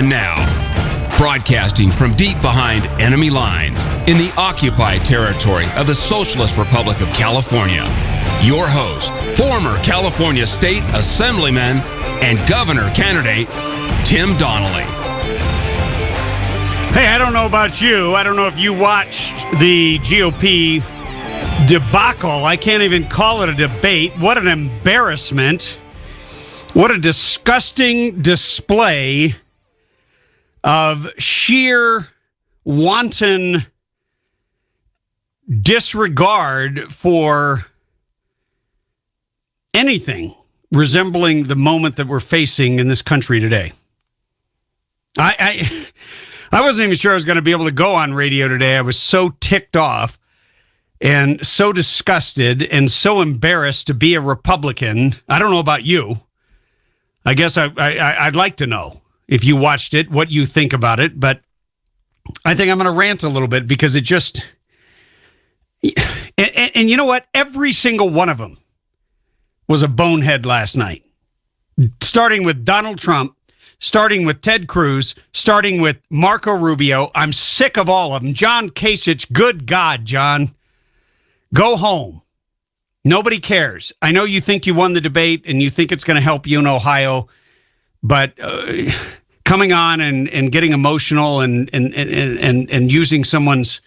And now, broadcasting from deep behind enemy lines in the occupied territory of the Socialist Republic of California, your host, former California State Assemblyman and Governor candidate, Tim Donnelly. Hey, I don't know about you. I don't know if you watched the GOP debacle. I can't even call it a debate. What an embarrassment. What a disgusting display of sheer wanton disregard for anything resembling the moment that we're facing in this country today. I wasn't even sure I was going to be able to go on radio today. I was so ticked off and so disgusted and so embarrassed to be a Republican. I don't know about you. I guess I'd like to know if you watched it, what you think about it. But I think I'm going to rant a little bit because it just... And you know what? Every single one of them was a bonehead last night. Starting with Donald Trump, starting with Ted Cruz, starting with Marco Rubio. I'm sick of all of them. John Kasich, good God, John. Go home. Nobody cares. I know you think you won the debate and you think it's going to help you in Ohio, but coming on and getting emotional and using someone's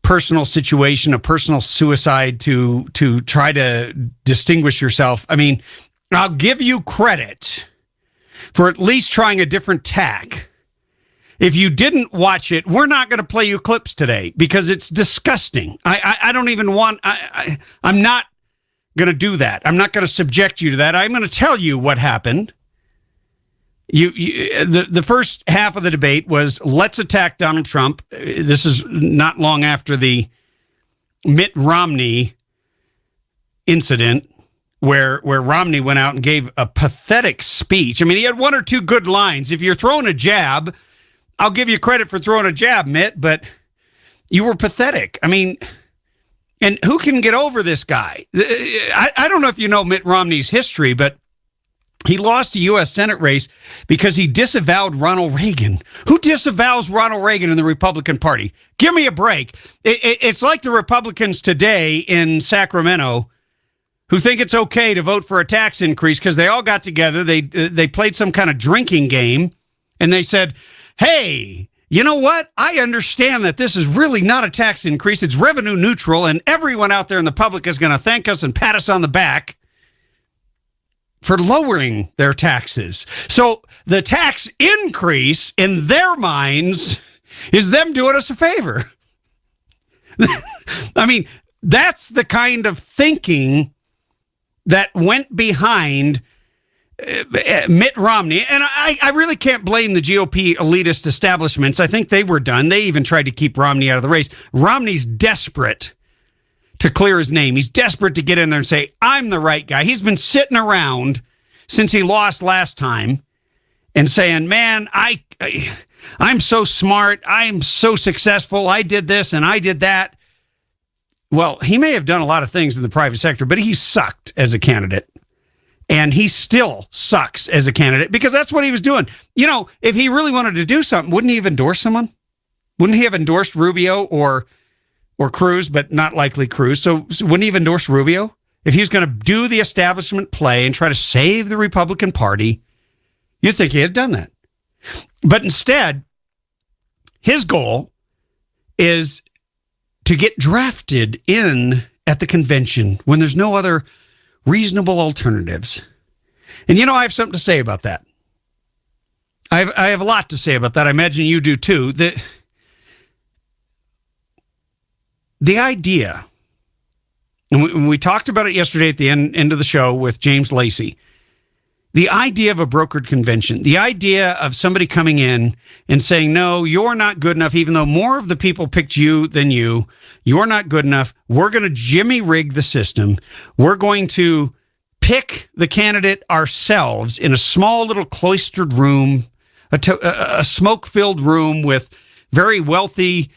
personal situation, a personal suicide to try to distinguish yourself. I mean, I'll give you credit for at least trying a different tack. If you didn't watch it, we're not going to play you clips today because it's disgusting. I don't even want, I'm not going to do that. I'm not going to subject you to that. I'm going to tell you what happened. The first half of the debate was, let's attack Donald Trump. This is not long after the Mitt Romney incident where Romney went out and gave a pathetic speech. I mean, he had one or two good lines. If you're throwing a jab, I'll give you credit for throwing a jab, Mitt, but you were pathetic. I mean, and who can get over this guy? I don't know if you know Mitt Romney's history, but he lost a U.S. Senate race because he disavowed Ronald Reagan. Who disavows Ronald Reagan in the Republican Party? Give me a break. It's like the Republicans today in Sacramento who think it's okay to vote for a tax increase because they all got together. They played some kind of drinking game, and they said, hey, you know what? I understand that this is really not a tax increase. It's revenue neutral, and everyone out there in the public is going to thank us and pat us on the back for lowering their taxes. So the tax increase in their minds is them doing us a favor. I mean, that's the kind of thinking that went behind Mitt Romney. And I really can't blame the GOP elitist establishments. I think they were done. They even tried to keep Romney out of the race. Romney's desperate to clear his name. He's desperate to get in there and say, I'm the right guy. He's been sitting around since he lost last time and saying, man, I'm so smart. I'm so successful. I did this and I did that. Well, he may have done a lot of things in the private sector, but he sucked as a candidate. And he still sucks as a candidate because that's what he was doing. You know, if he really wanted to do something, wouldn't he have endorsed someone? Wouldn't he have endorsed Rubio or Cruz, but not likely Cruz? So wouldn't he have endorsed Rubio? If he was going to do the establishment play and try to save the Republican Party, you'd think he had done that. But instead, his goal is to get drafted in at the convention when there's no other reasonable alternatives. And you know, I have something to say about that. I have a lot to say about that. I imagine you do too. The idea, and we talked about it yesterday at the end of the show with James Lacey, the idea of a brokered convention, the idea of somebody coming in and saying, no, you're not good enough, even though more of the people picked you than you're not good enough. We're going to Jimmy rig the system. We're going to pick the candidate ourselves in a small little cloistered room, a smoke-filled room with very wealthy,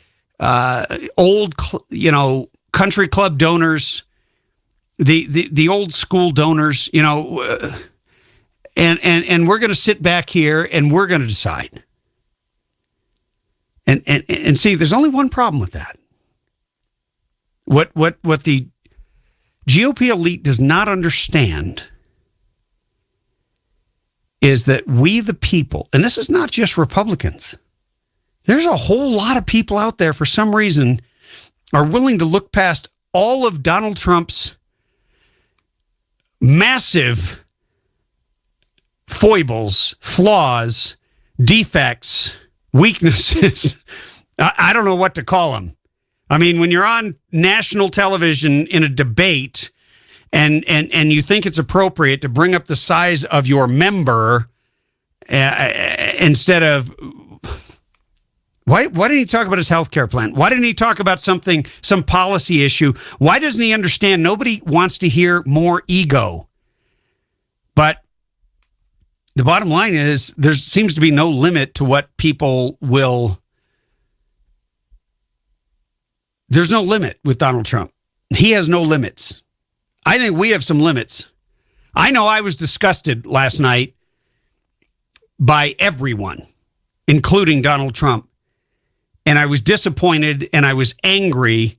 old, country club donors, the old school donors, and we're going to sit back here and we're going to decide. And see, there's only one problem with that. What the GOP elite does not understand is that we, the people, and this is not just Republicans, there's a whole lot of people out there, for some reason, are willing to look past all of Donald Trump's massive foibles, flaws, defects, weaknesses. I don't know what to call them. I mean, when you're on national television in a debate and you think it's appropriate to bring up the size of your member instead of... Why didn't he talk about his health care plan? Why didn't he talk about some policy issue? Why doesn't he understand nobody wants to hear more ego? But the bottom line is there seems to be no limit to what people will... There's no limit with Donald Trump. He has no limits. I think we have some limits. I know I was disgusted last night by everyone, including Donald Trump. And I was disappointed and I was angry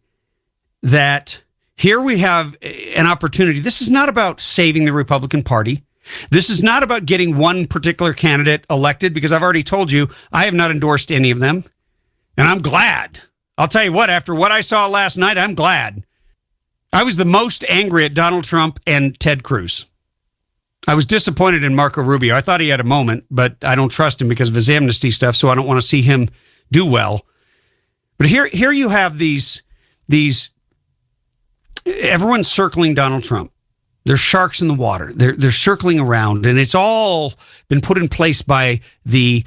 that here we have an opportunity. This is not about saving the Republican Party. This is not about getting one particular candidate elected, because I've already told you I have not endorsed any of them. And I'm glad. I'll tell you what, after what I saw last night, I'm glad. I was the most angry at Donald Trump and Ted Cruz. I was disappointed in Marco Rubio. I thought he had a moment, but I don't trust him because of his amnesty stuff, so I don't want to see him do well. But here you have these everyone's circling Donald Trump. There's sharks in the water. They're circling around, and it's all been put in place by the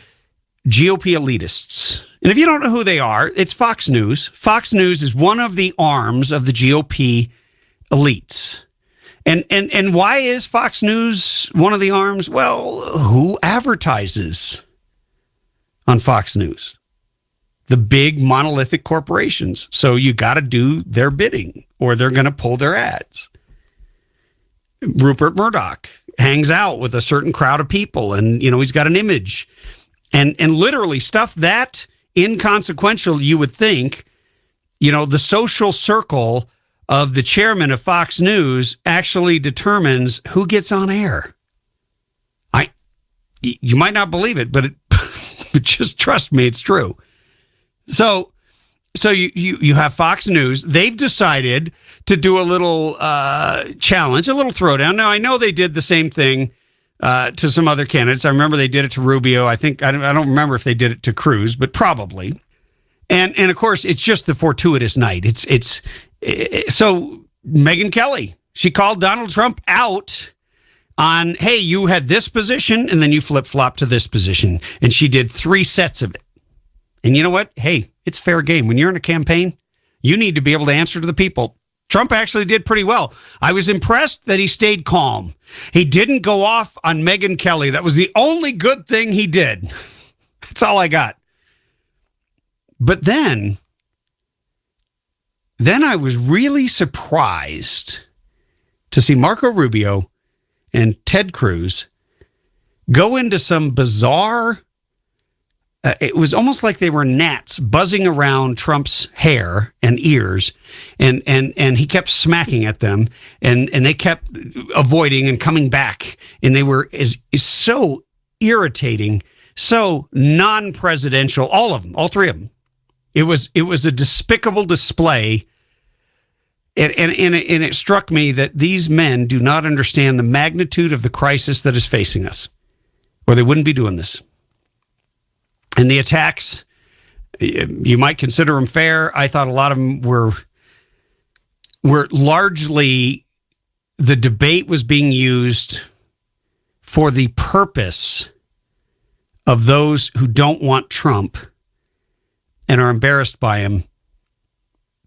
GOP elitists. And if you don't know who they are, it's Fox News. Fox News is one of the arms of the GOP elites. And why is Fox News one of the arms? Well, who advertises on Fox News? The big monolithic corporations. So you got to do their bidding or they're going to pull their ads. Rupert Murdoch hangs out with a certain crowd of people and, he's got an image and literally stuff that inconsequential, you would think, the social circle of the chairman of Fox News actually determines who gets on air. You might not believe it, but just trust me, it's true. So you have Fox News. They've decided to do a little challenge, a little throwdown. Now, I know they did the same thing to some other candidates. I remember they did it to Rubio. I don't remember if they did it to Cruz, but probably. And of course, it's just the fortuitous night. So Megyn Kelly, she called Donald Trump out on, hey, you had this position and then you flip-flopped to this position. And she did 3 sets of it. And you know what? Hey, it's fair game. When you're in a campaign, you need to be able to answer to the people. Trump actually did pretty well. I was impressed that he stayed calm. He didn't go off on Megyn Kelly. That was the only good thing he did. That's all I got. But then I was really surprised to see Marco Rubio and Ted Cruz go into some bizarre... it was almost like they were gnats buzzing around Trump's hair and ears, and he kept smacking at them, and they kept avoiding and coming back, and they were is so irritating, so non-presidential. All of them, all 3 of them. It was a despicable display, and it struck me that these men do not understand the magnitude of the crisis that is facing us, or they wouldn't be doing this. And the attacks, you might consider them fair. I thought a lot of them were largely, the debate was being used for the purpose of those who don't want Trump and are embarrassed by him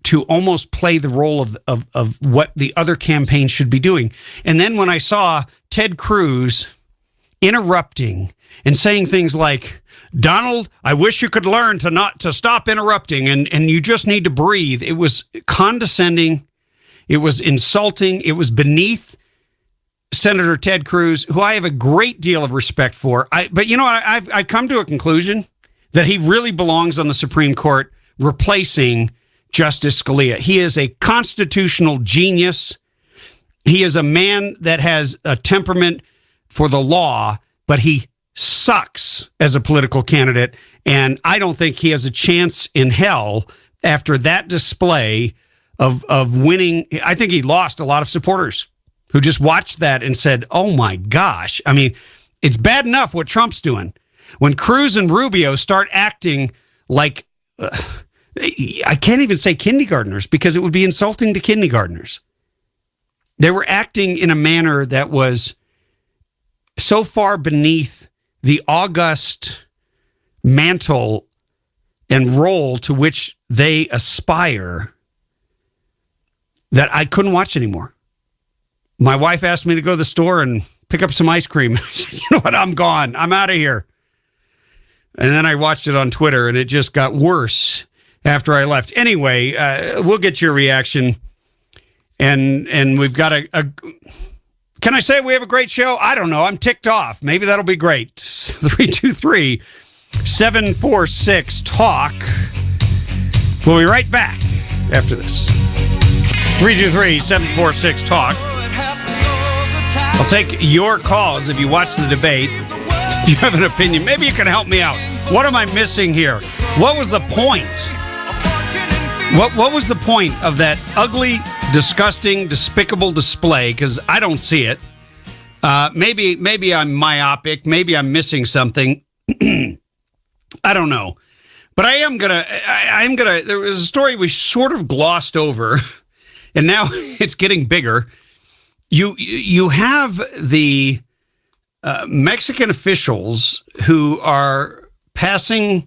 to almost play the role of what the other campaigns should be doing. And then when I saw Ted Cruz interrupting and saying things like, Donald, I wish you could learn to stop interrupting and you just need to breathe. It was condescending. It was insulting. It was beneath Senator Ted Cruz, who I have a great deal of respect for. But I've come to a conclusion that he really belongs on the Supreme Court, replacing Justice Scalia. He is a constitutional genius. He is a man that has a temperament for the law, but he sucks as a political candidate. And I don't think he has a chance in hell after that display of winning. I think he lost a lot of supporters who just watched that and said, oh my gosh. I mean, it's bad enough what Trump's doing. When Cruz and Rubio start acting like, I can't even say kindergartners because it would be insulting to kindergartners. They were acting in a manner that was so far beneath the august mantle and role to which they aspire that I couldn't watch anymore. My wife asked me to go to the store and pick up some ice cream. I said, you know what? I'm gone. I'm out of here. And then I watched it on Twitter, and it just got worse after I left. Anyway, we'll get your reaction. And we've got can I say we have a great show? I don't know. I'm ticked off. Maybe that'll be great. 323-746-TALK. We'll be right back after this. 323-746-TALK. I'll take your calls if you watch the debate. If you have an opinion, maybe you can help me out. What am I missing here? What was the point? What was the point of that ugly, disgusting, despicable display? Because I don't see it. Maybe I'm myopic. Maybe I'm missing something. I don't know. But I am gonna. There was a story we sort of glossed over, and now it's getting bigger. You have the Mexican officials who are passing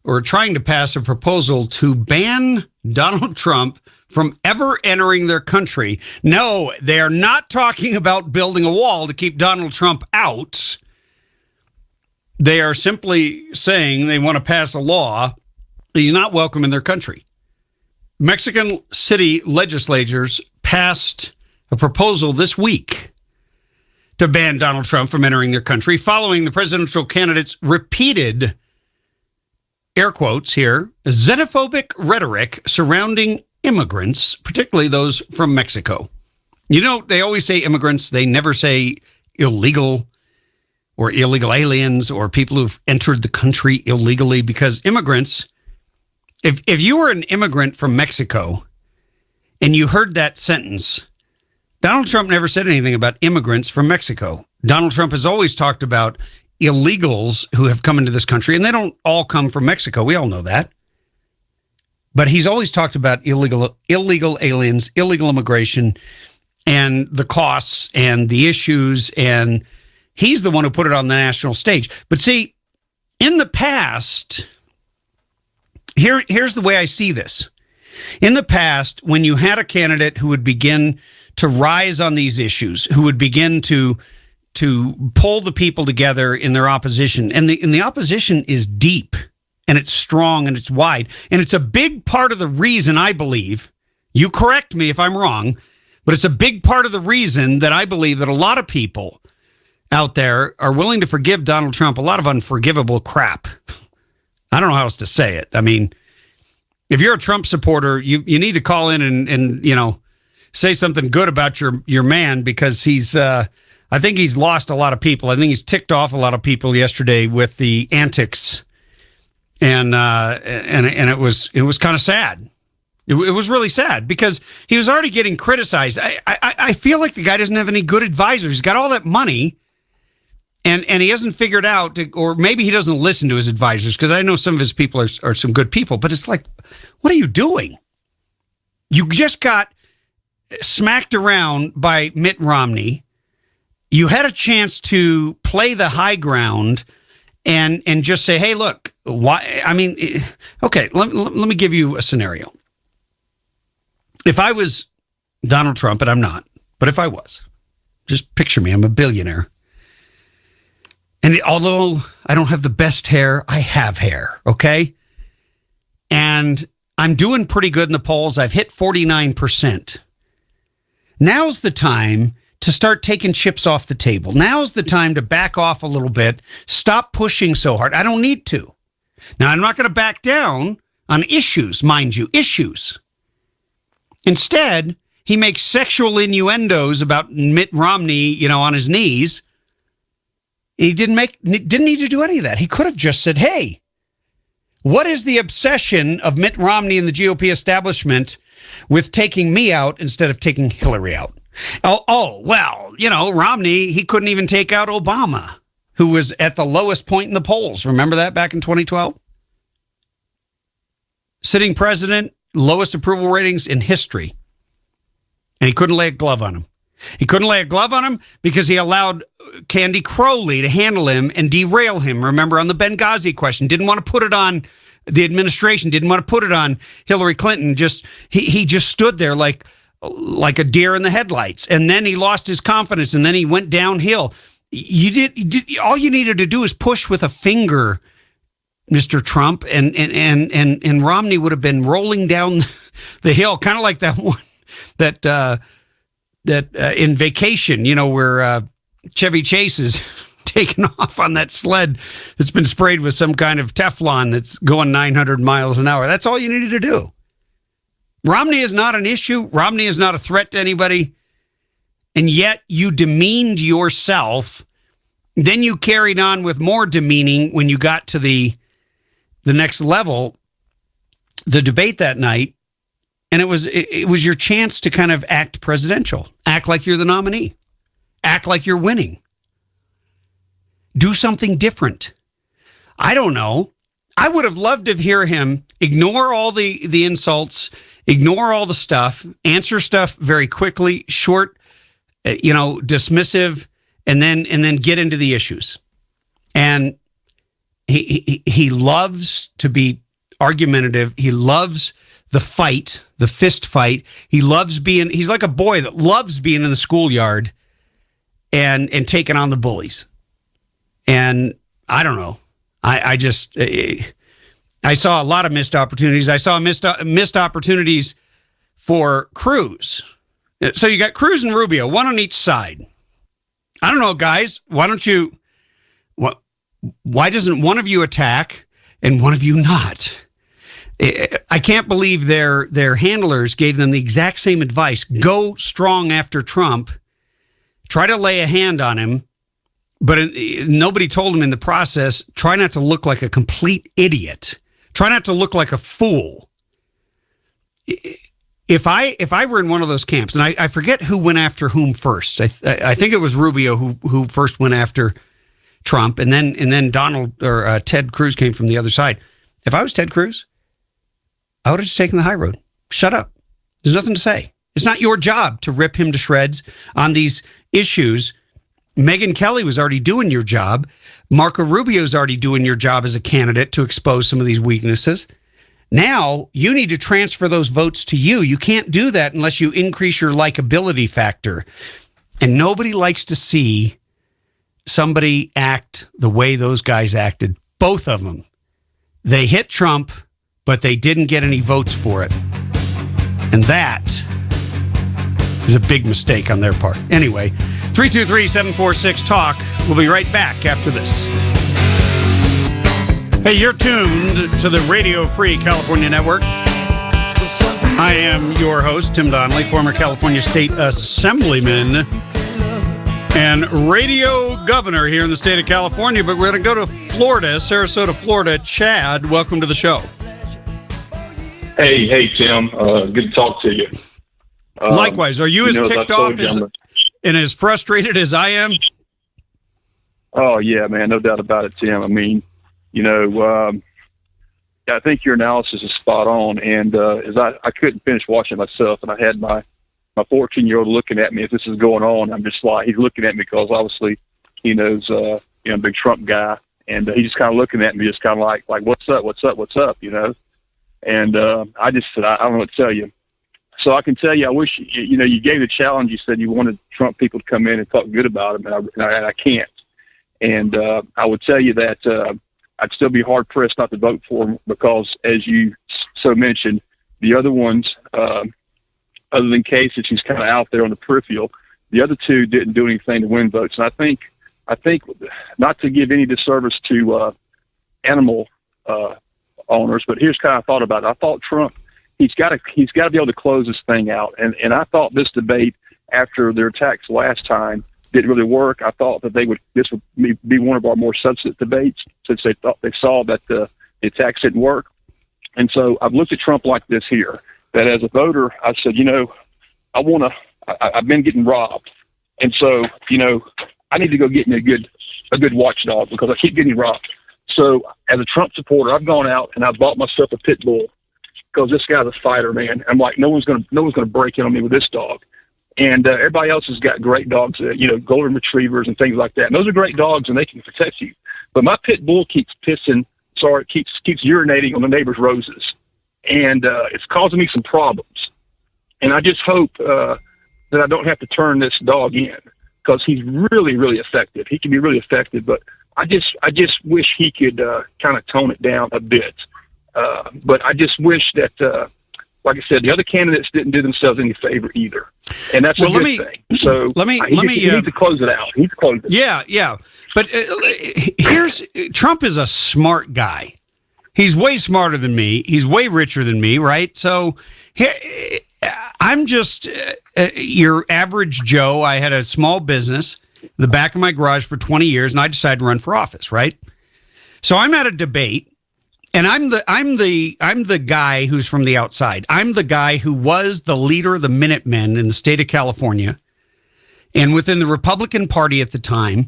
or trying to pass a proposal to ban Donald Trump from ever entering their country. No, they are not talking about building a wall to keep Donald Trump out. They are simply saying they want to pass a law that he's not welcome in their country. Mexican city legislatures passed a proposal this week to ban Donald Trump from entering their country following the presidential candidate's repeated, air quotes here, xenophobic rhetoric surrounding immigrants, particularly those from Mexico. You know, they always say immigrants. They never say illegal or illegal aliens or people who've entered the country illegally, because immigrants, if you were an immigrant from Mexico and you heard that sentence, Donald Trump never said anything about immigrants from Mexico. Donald Trump has always talked about illegals who have come into this country, and they don't all come from Mexico. We all know that. But he's always talked about illegal aliens, illegal immigration, and the costs and the issues, and he's the one who put it on the national stage. But see, in the past, here's the way I see this. In the past, when you had a candidate who would begin to rise on these issues, who would begin to pull the people together in their opposition, and the opposition is deep, and it's strong, and it's wide, and it's a big part of the reason I believe, you correct me if I'm wrong, but it's a big part of the reason that I believe that a lot of people out there are willing to forgive Donald Trump a lot of unforgivable crap. I don't know how else to say it. I mean, if you're a Trump supporter, you need to call in and you know, say something good about your man, because he's I think he's lost a lot of people. I think he's ticked off a lot of people yesterday with the antics, and it was kind of sad. It was really sad because he was already getting criticized. I feel like the guy doesn't have any good advisors. He's got all that money, and he hasn't figured out, or maybe he doesn't listen to his advisors, because I know some of his people are some good people. But it's like, what are you doing? You just got smacked around by Mitt Romney. You had a chance to play the high ground and just say, hey, look, why? I mean, okay, let me give you a scenario. If I was Donald Trump, and I'm not, but if I was, just picture me, I'm a billionaire. And although I don't have the best hair, I have hair, okay? And I'm doing pretty good in the polls. I've hit 49%. Now's the time to start taking chips off the table. Now's the time to back off a little bit. Stop pushing so hard. I don't need to. Now, I'm not going to back down on issues, mind you, issues. Instead, he makes sexual innuendos about Mitt Romney, on his knees. He didn't need to do any of that. He could have just said, hey, what is the obsession of Mitt Romney and the GOP establishment with taking me out instead of taking Hillary out? Well, Romney, he couldn't even take out Obama, who was at the lowest point in the polls. Remember that back in 2012? Sitting president, lowest approval ratings in history. And he couldn't lay a glove on him. He couldn't lay a glove on him because he allowed Candy Crowley to handle him and derail him. Remember, on the Benghazi question, didn't want to put it on the administration, didn't want to put it on Hillary Clinton. He just stood there like a deer in the headlights. And then he lost his confidence, and then he went downhill. All you needed to do is push with a finger, Mr. Trump, and Romney would have been rolling down the hill, kind of like that one that in Vacation, where Chevy Chase is taken off on that sled that's been sprayed with some kind of Teflon that's going 900 miles an hour. That's all you needed to do. Romney is not an issue. Romney is not a threat to anybody. And yet you demeaned yourself. Then you carried on with more demeaning when you got to the next level, the debate that night. And it was your chance to kind of act presidential, act like you're the nominee, act like you're winning, do something different. I don't know. I would have loved to hear him ignore all the insults, ignore all the stuff, answer stuff very quickly, short, dismissive, and then get into the issues. And he loves to be argumentative. He loves the fight, the fist fight. He's like a boy that loves being in the schoolyard and taking on the bullies. And I don't know. I saw a lot of missed opportunities. I saw missed opportunities for Cruz. So you got Cruz and Rubio, one on each side. I don't know, guys. Why doesn't one of you attack and one of you not? I can't believe their handlers gave them the exact same advice. Go strong after Trump. Try to lay a hand on him. But nobody told him in the process, try not to look like a complete idiot. Try not to look like a fool. If I were in one of those camps, and I forget who went after whom first. I think it was Rubio who first went after Trump, and then Donald or Ted Cruz came from the other side. If I was Ted Cruz, I would have just taken the high road. Shut up. There's nothing to say. It's not your job to rip him to shreds on these issues. Megyn Kelly was already doing your job. Marco Rubio's already doing your job as a candidate to expose some of these weaknesses. Now, you need to transfer those votes to you. You can't do that unless you increase your likability factor. And nobody likes to see somebody act the way those guys acted. Both of them. They hit Trump, but they didn't get any votes for it. And that is a big mistake on their part. Anyway, 323-746-TALK. We'll be right back after this. Hey, you're tuned to the Radio Free California Network. I am your host, Tim Donnelly, former California State Assemblyman and radio governor here in the state of California. But we're going to go to Florida, Sarasota, Florida. Chad, welcome to the show. Hey, Tim. Good to talk to you. Likewise. Are you as ticked off and as frustrated as I am? Oh, yeah, man. No doubt about it, Tim. I mean, I think your analysis is spot on. And as I couldn't finish watching myself, and I had my 14-year-old looking at me as this is going on. I'm just like, he's looking at me because obviously he knows, I'm a big Trump guy. And he's just kind of looking at me, just kind of like, what's up, And I just said, I don't know what to tell you. So I can tell you, I wish, you gave the challenge. You said you wanted Trump people to come in and talk good about him, and I can't. And I would tell you that I'd still be hard-pressed not to vote for him because, as you so mentioned, the other ones, other than Kasich, who's kind of out there on the peripheral, the other two didn't do anything to win votes. And I think not to give any disservice to animal owners. But here's kind of thought about it. I thought Trump, he's got to be able to close this thing out. And I thought this debate after their attacks last time didn't really work. I thought that this would be one of our more substantive debates, since they saw that the attacks didn't work. And so I've looked at Trump like this here, that as a voter, I said, I've been getting robbed. And so, I need to go get me a good watchdog, because I keep getting robbed. So as a Trump supporter, I've gone out and I've bought myself a pit bull, because this guy's a fighter, man. I'm like, no one's going to break in on me with this dog. And everybody else has got great dogs, golden retrievers and things like that. And those are great dogs, and they can protect you. But my pit bull keeps urinating on the neighbor's roses, and it's causing me some problems. And I just hope that I don't have to turn this dog in, because he's really, really effective. He can be really effective, but I just wish he could kind of tone it down a bit. But I just wish that, like I said, the other candidates didn't do themselves any favor either, and that's a good thing. So he needs to close it out. He needs to close it. Yeah. But Trump is a smart guy. He's way smarter than me. He's way richer than me, right? So I'm just your average Joe. I had a small business, the back of my garage, for 20 years, and I decided to run for office, right? So I'm at a debate. And I'm the guy who's from the outside. I'm the guy who was the leader of the Minutemen in the state of California. And within the Republican Party at the time,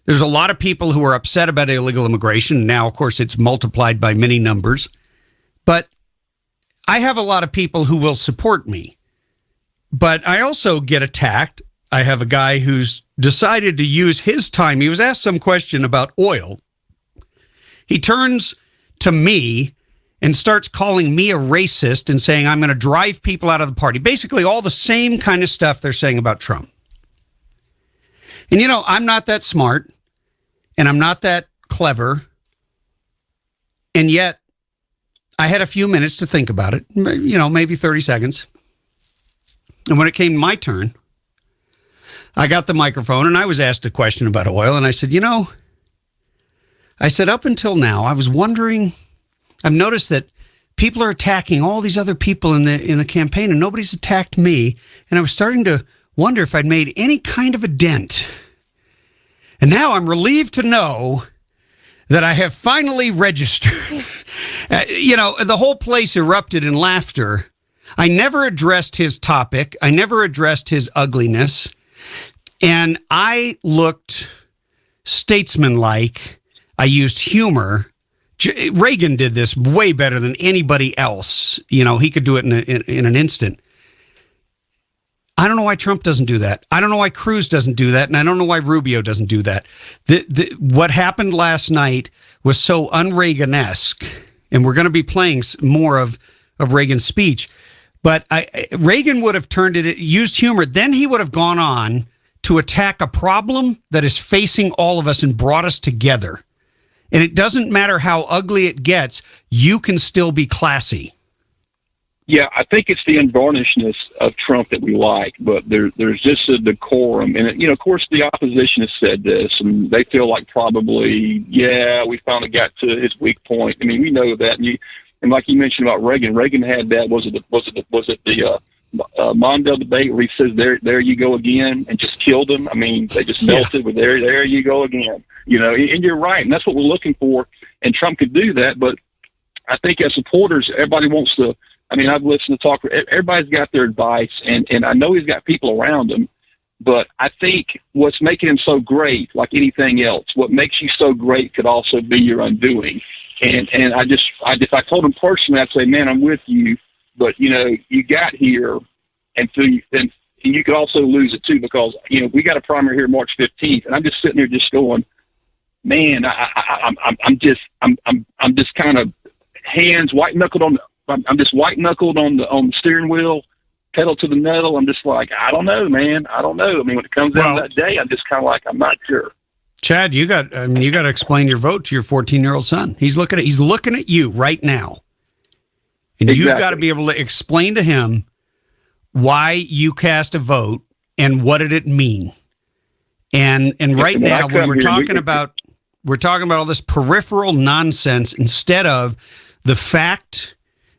there's a lot of people who were upset about illegal immigration. Now, of course, it's multiplied by many numbers. But I have a lot of people who will support me. But I also get attacked. I have a guy who's decided to use his time. He was asked some question about oil. He turns to me and starts calling me a racist and saying I'm going to drive people out of the party. Basically all the same kind of stuff they're saying about Trump. And I'm not that smart, and I'm not that clever, and yet I had a few minutes to think about it, maybe 30 seconds. And when it came my turn, I got the microphone and I was asked a question about oil, and I said, up until now, I was wondering, I've noticed that people are attacking all these other people in the campaign, and nobody's attacked me. And I was starting to wonder if I'd made any kind of a dent. And now I'm relieved to know that I have finally registered. The whole place erupted in laughter. I never addressed his topic. I never addressed his ugliness. And I looked statesmanlike. I used humor. Reagan did this way better than anybody else. He could do it in an instant. I don't know why Trump doesn't do that. I don't know why Cruz doesn't do that, and I don't know why Rubio doesn't do that. What happened last night was so un-Reagan-esque, and we're going to be playing more of Reagan's speech. But Reagan would have used humor. Then he would have gone on to attack a problem that is facing all of us and brought us together. And it doesn't matter how ugly it gets, you can still be classy. Yeah, I think it's the unvarnishedness of Trump that we like, but there's just a decorum. And, of course, the opposition has said this, and they feel like probably, we finally got to his weak point. I mean, we know that. And like you mentioned about Reagan had that, was it the Mondale debate where he says, there you go again, and just killed him? I mean, they just melted with there you go again. And you're right, and that's what we're looking for, and Trump could do that, but I think as supporters, everybody wants to, I've listened to talk, everybody's got their advice, and I know he's got people around him, but I think what's making him so great, like anything else, what makes you so great could also be your undoing. And if I told him personally, I'd say, man, I'm with you, but, you got here, and you could also lose it too, because, we got a primary here March 15th, and I'm just sitting here just going, man, I'm just kind of hands white knuckled on the steering wheel, pedal to the metal. I'm just like, I don't know, man. I don't know. When it comes down to that day, I'm just kind of like, I'm not sure. Chad, you got to explain your vote to your 14-year-old son. He's looking at you right now. And Exactly. You've got to be able to explain to him why you cast a vote and what did it mean. And right now, when we're talking about We're talking about all this peripheral nonsense instead of the fact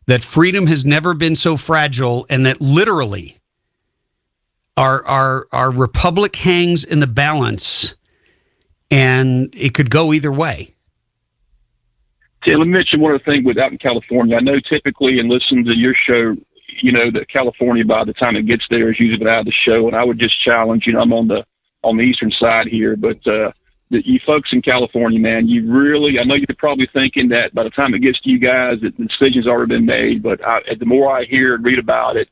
that freedom has never been so fragile, and that literally our republic hangs in the balance, and it could go either way. Tim, let me mention one other thing out in California. I know typically, and listen to your show, that California, by the time it gets there, is usually been out of the show. And I would just challenge, I'm on the eastern side here, but you folks in California, man, I know you're probably thinking that by the time it gets to you guys, that the decision's already been made. But the more I hear and read about it,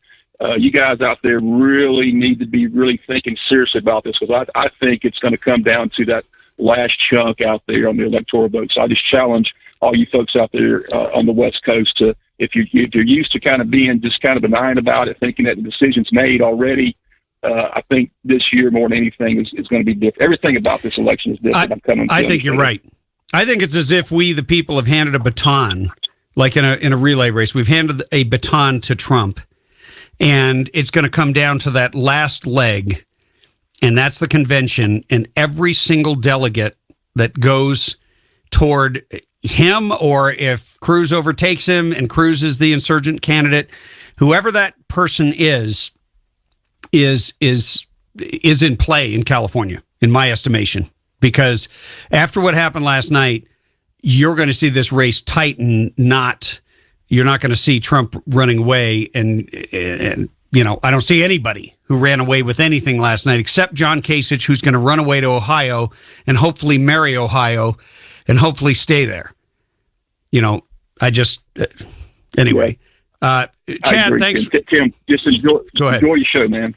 you guys out there really need to be really thinking seriously about this, because I think it's going to come down to that last chunk out there on the electoral vote. So I just challenge all you folks out there on the West Coast to, if you're used to kind of being just kind of benign about it, thinking that the decision's made already, I think this year more than anything is going to be different. Everything about this election is different. I think you're right. I think it's as if we, the people, have handed a baton, like in a relay race. We've handed a baton to Trump, and it's going to come down to that last leg, and that's the convention. And every single delegate that goes toward him, or if Cruz overtakes him and Cruz is the insurgent candidate, whoever that person is in play in California, in my estimation, because after what happened last night, you're going to see this race tighten. You're not going to see Trump running away, and I don't see anybody who ran away with anything last night except John Kasich, who's going to run away to Ohio and hopefully marry Ohio and hopefully stay there. Anyway. Chad, thanks. Tim, just enjoy your show, man.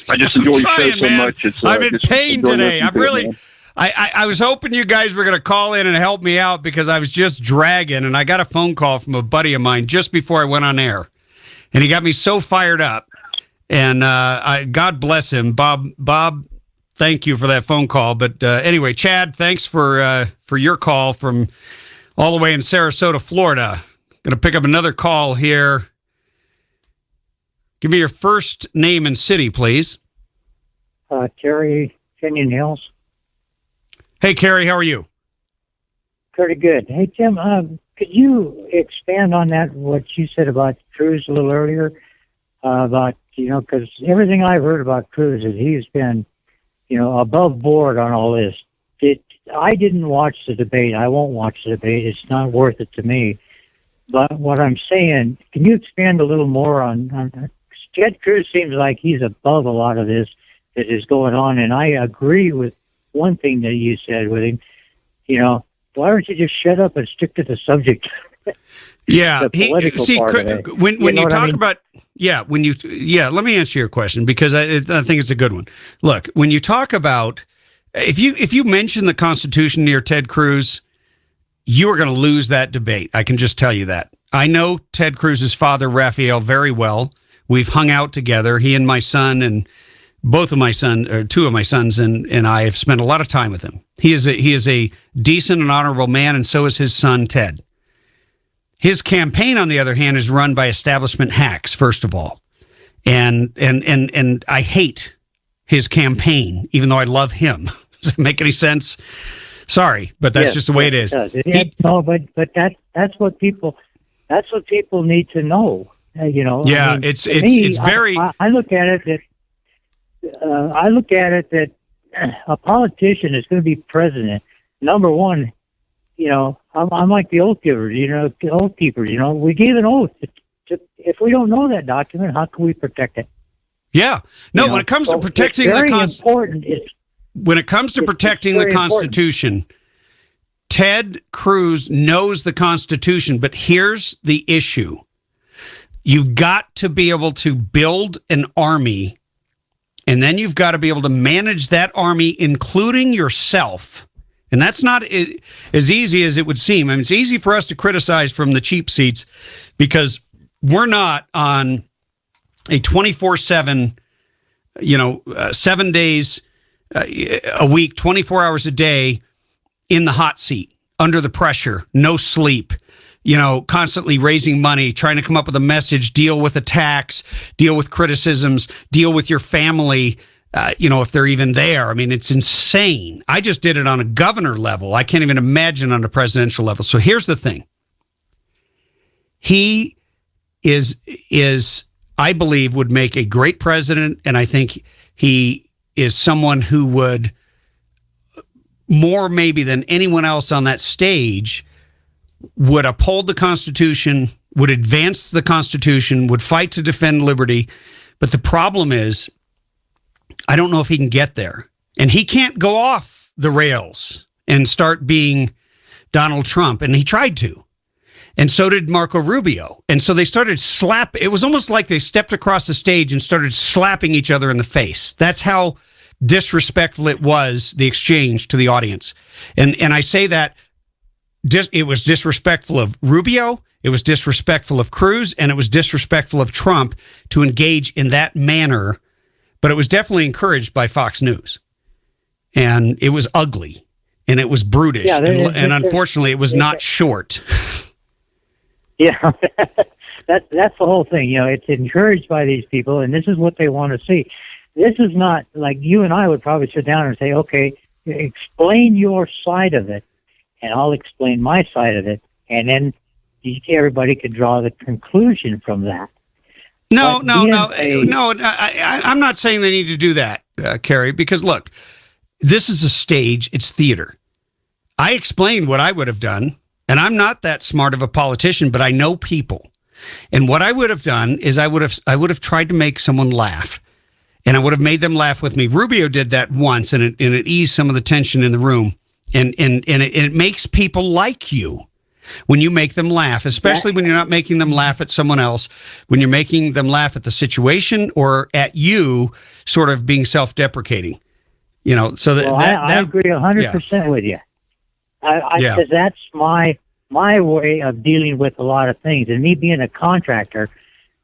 I just enjoy your show so much. I'm in pain today. I'm really. I was hoping you guys were going to call in and help me out, because I was just dragging, and I got a phone call from a buddy of mine just before I went on air, and he got me so fired up. And God bless him, Bob. Thank you for that phone call. But anyway, Chad, thanks for your call from all the way in Sarasota, Florida. Going to pick up another call here. Give me your first name and city, please. Terry, Canyon Hills. Hey, Kerry, how are you? Pretty good. Hey, Tim, could you expand on that, what you said about Cruz a little earlier? Because everything I've heard about Cruz is he's been, above board on all this. I didn't watch the debate. I won't watch the debate. It's not worth it to me. But what I'm saying, can you expand a little more on Ted Cruz? Seems like he's above a lot of this that is going on, and I agree with one thing that you said with him. Why don't you just shut up and stick to the subject? Yeah, the political part of it. When you talk about let me answer your question, because I think it's a good one. Look, when you talk about if you mention the Constitution near Ted Cruz, you are going to lose that debate. I can just tell you that. I know Ted Cruz's father, Raphael, very well. We've hung out together. He and my son, and two of my sons, and I have spent a lot of time with him. He is a decent and honorable man, and so is his son, Ted. His campaign, on the other hand, is run by establishment hacks, first of all. And I hate his campaign, even though I love him. Does that make any sense? Sorry, but that's just the way it is. But that's what people need to know. Yeah, it's very. I look at it that a politician is going to be president. Number one, I'm like the oath givers. Oath keepers. We gave an oath. If we don't know that document, how can we protect it? Yeah, no. When it comes to protecting the Constitution. When it comes to protecting the Constitution, Ted Cruz knows the Constitution, but here's the issue. You've got to be able to build an army, and then you've got to be able to manage that army, including yourself. And that's not as easy as it would seem. I mean, it's easy for us to criticize from the cheap seats because we're not on a 24/7, 7 days a week, 24 hours a day in the hot seat, under the pressure, no sleep, constantly raising money, trying to come up with a message, deal with attacks, deal with criticisms, deal with your family, if they're even there. I mean, it's insane. I just did it on a governor level. I can't even imagine on a presidential level. So here's the thing. He is I believe would make a great president, and I think he is someone who would, more maybe than anyone else on that stage, would uphold the Constitution, would advance the Constitution, would fight to defend liberty. But the problem is, I don't know if he can get there. And he can't go off the rails and start being Donald Trump. And he tried to. And so did Marco Rubio. And so they started it was almost like they stepped across the stage and started slapping each other in the face. That's how disrespectful it was, the exchange to the audience. And I say that it was disrespectful of Rubio, it was disrespectful of Cruz, and it was disrespectful of Trump to engage in that manner. But it was definitely encouraged by Fox News. And it was ugly, and it was brutish. Yeah, and unfortunately, it was not short. Yeah, that's the whole thing. It's encouraged by these people, and this is what they want to see. This is not like you and I would probably sit down and say, okay, explain your side of it, and I'll explain my side of it, and then everybody could draw the conclusion from that. No. I'm not saying they need to do that, Kerry, because look, this is a stage. It's theater. I explained what I would have done, and I'm not that smart of a politician, but I know people. And what I would have done is I would have tried to make someone laugh, and I would have made them laugh with me. Rubio did that once, and it eased some of the tension in the room, and it makes people like you when you make them laugh, especially when you're not making them laugh at someone else, when you're making them laugh at the situation or at you, sort of being self-deprecating. So that I agree 100% with you. Because that's my way of dealing with a lot of things. And me being a contractor,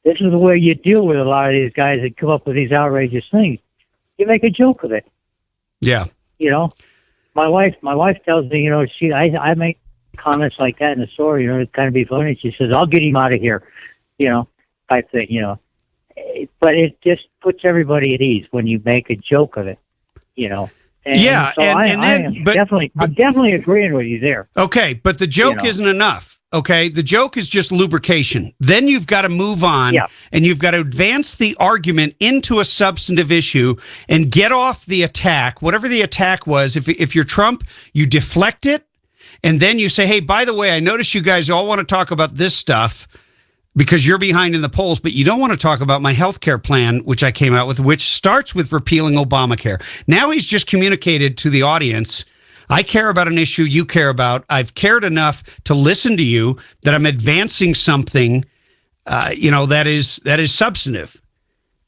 this is the way you deal with a lot of these guys that come up with these outrageous things. You make a joke of it. Yeah. My wife tells me, I make comments like that in the store, it kind of be funny. She says, I'll get him out of here, type thing, But it just puts everybody at ease when you make a joke of it, And yeah, so I'm definitely agreeing with you there. Okay, but the joke isn't enough. Okay, the joke is just lubrication. Then you've got to move on, and you've got to advance the argument into a substantive issue and get off the attack, whatever the attack was. If you're Trump, you deflect it, and then you say, hey, by the way, I notice you guys all want to talk about this stuff because you're behind in the polls, but you don't want to talk about my health care plan, which I came out with, which starts with repealing Obamacare. Now he's just communicated to the audience, I care about an issue you care about. I've cared enough to listen to you that I'm advancing something, that is substantive.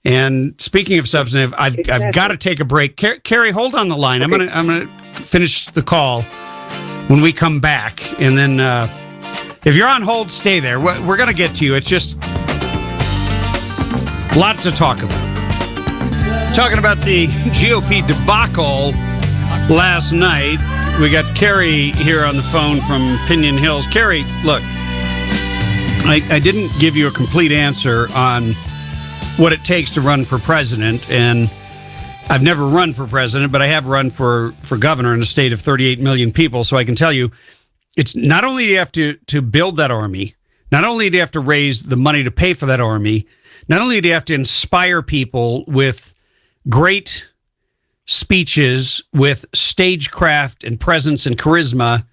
And speaking of substantive, I've got to take a break. Carrie, hold on the line. Okay. I'm gonna finish the call when we come back, and then if you're on hold, stay there. We're gonna get to you. It's just a lot to talk about. Talking about the GOP debacle last night. We got Carrie here on the phone from Pinion Hills. Carrie, look, I didn't give you a complete answer on what it takes to run for president, and I've never run for president, but I have run for governor in a state of 38 million people, so I can tell you, it's not only do you have to build that army, not only do you have to raise the money to pay for that army, not only do you have to inspire people with great speeches, with stagecraft and presence and charisma,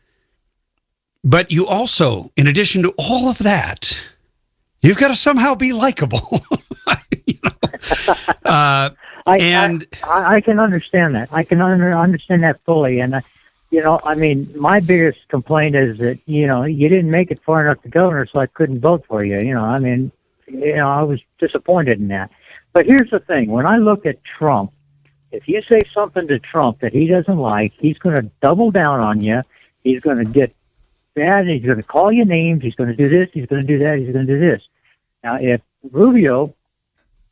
but you also, in addition to all of that, you've got to somehow be likable. I can understand that. I can understand that fully. And, my biggest complaint is that, you didn't make it far enough to governor, so I couldn't vote for you. I was disappointed in that. But here's the thing. When I look at Trump, if you say something to Trump that he doesn't like, he's going to double down on you. He's going to get bad. He's going to call you names. He's going to do this. He's going to do that. He's going to do this. Now, if Rubio,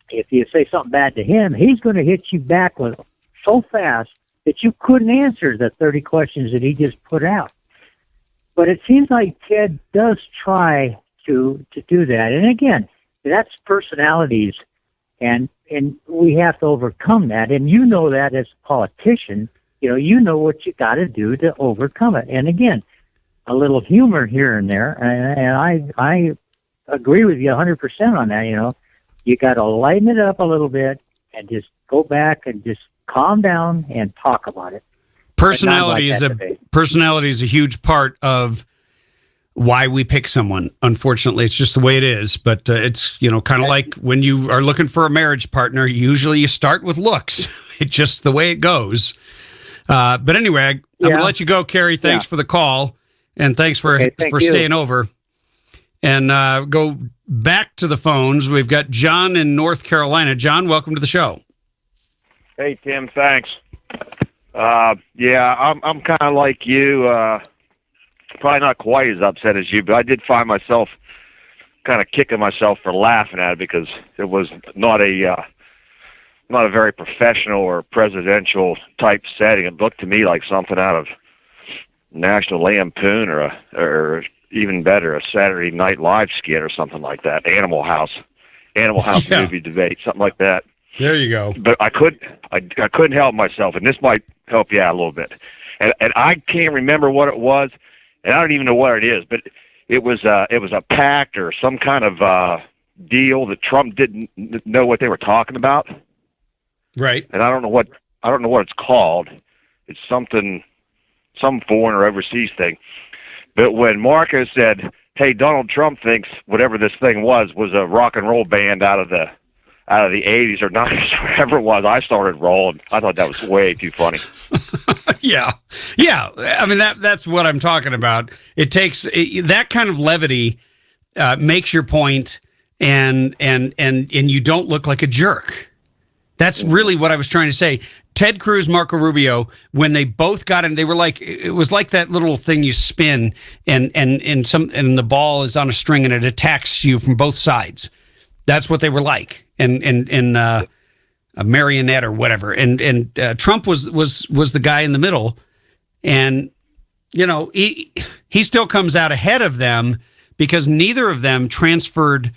if you say something bad to him, he's going to hit you back with so fast that you couldn't answer the 30 questions that he just put out. But it seems like Ted does try to do that. And again, that's personalities. And we have to overcome that. And you know that as a politician, you know what you got to do to overcome it. And again, a little humor here and there. And I agree with you 100% on that. You got to lighten it up a little bit and just go back and just calm down and talk about it. Personality is a huge part of why we pick someone. Unfortunately, it's just the way it is. But it's kind of like when you are looking for a marriage partner. Usually, you start with looks. It's just the way it goes. But anyway, I'm going to let you go, Kerry. Thanks for the call, and thanks for staying over. And go back to the phones. We've got John in North Carolina. John, welcome to the show. Hey, Tim. Thanks. I'm kind of like you. Probably not quite as upset as you, but I did find myself kind of kicking myself for laughing at it because it was not a very professional or presidential type setting. It looked to me like something out of National Lampoon or even better, a Saturday Night Live skit or something like that. Animal House movie debate, something like that. There you go. But I couldn't help myself, and this might help you out a little bit. And I can't remember what it was, and I don't even know what it is. But it was a pact or some kind of deal that Trump didn't know what they were talking about. Right. And I don't know what it's called. It's some foreign or overseas thing. But when Marco said, "Hey, Donald Trump thinks whatever this thing was a rock and roll band out of the 80s or 90s, or whatever it was," I started rolling. I thought that was way too funny. Yeah. I mean, that's what I'm talking about. It takes that kind of levity makes your point, and you don't look like a jerk. That's really what I was trying to say. Ted Cruz, Marco Rubio, when they both got in, they were like, it was like that little thing you spin and the ball is on a string and it attacks you from both sides. That's what they were like. And a marionette or whatever. And Trump was the guy in the middle. And, he still comes out ahead of them because neither of them transferred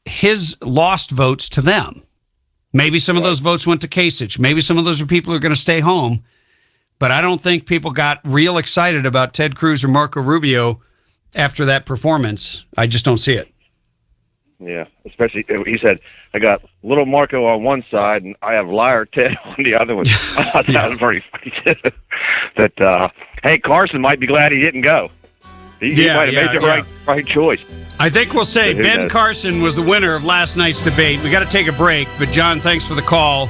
his lost votes to them. Maybe some of those votes went to Kasich. Maybe some of those are people who are going to stay home. But I don't think people got real excited about Ted Cruz or Marco Rubio after that performance. I just don't see it. Yeah, especially, he said, "I got little Marco on one side, and I have liar Ted on the other one." I thought that was very funny, too. That, hey, Carson might be glad he didn't go. He might have made the right choice. I think we'll say Ben Carson was the winner of last night's debate. We got to take a break, but John, thanks for the call.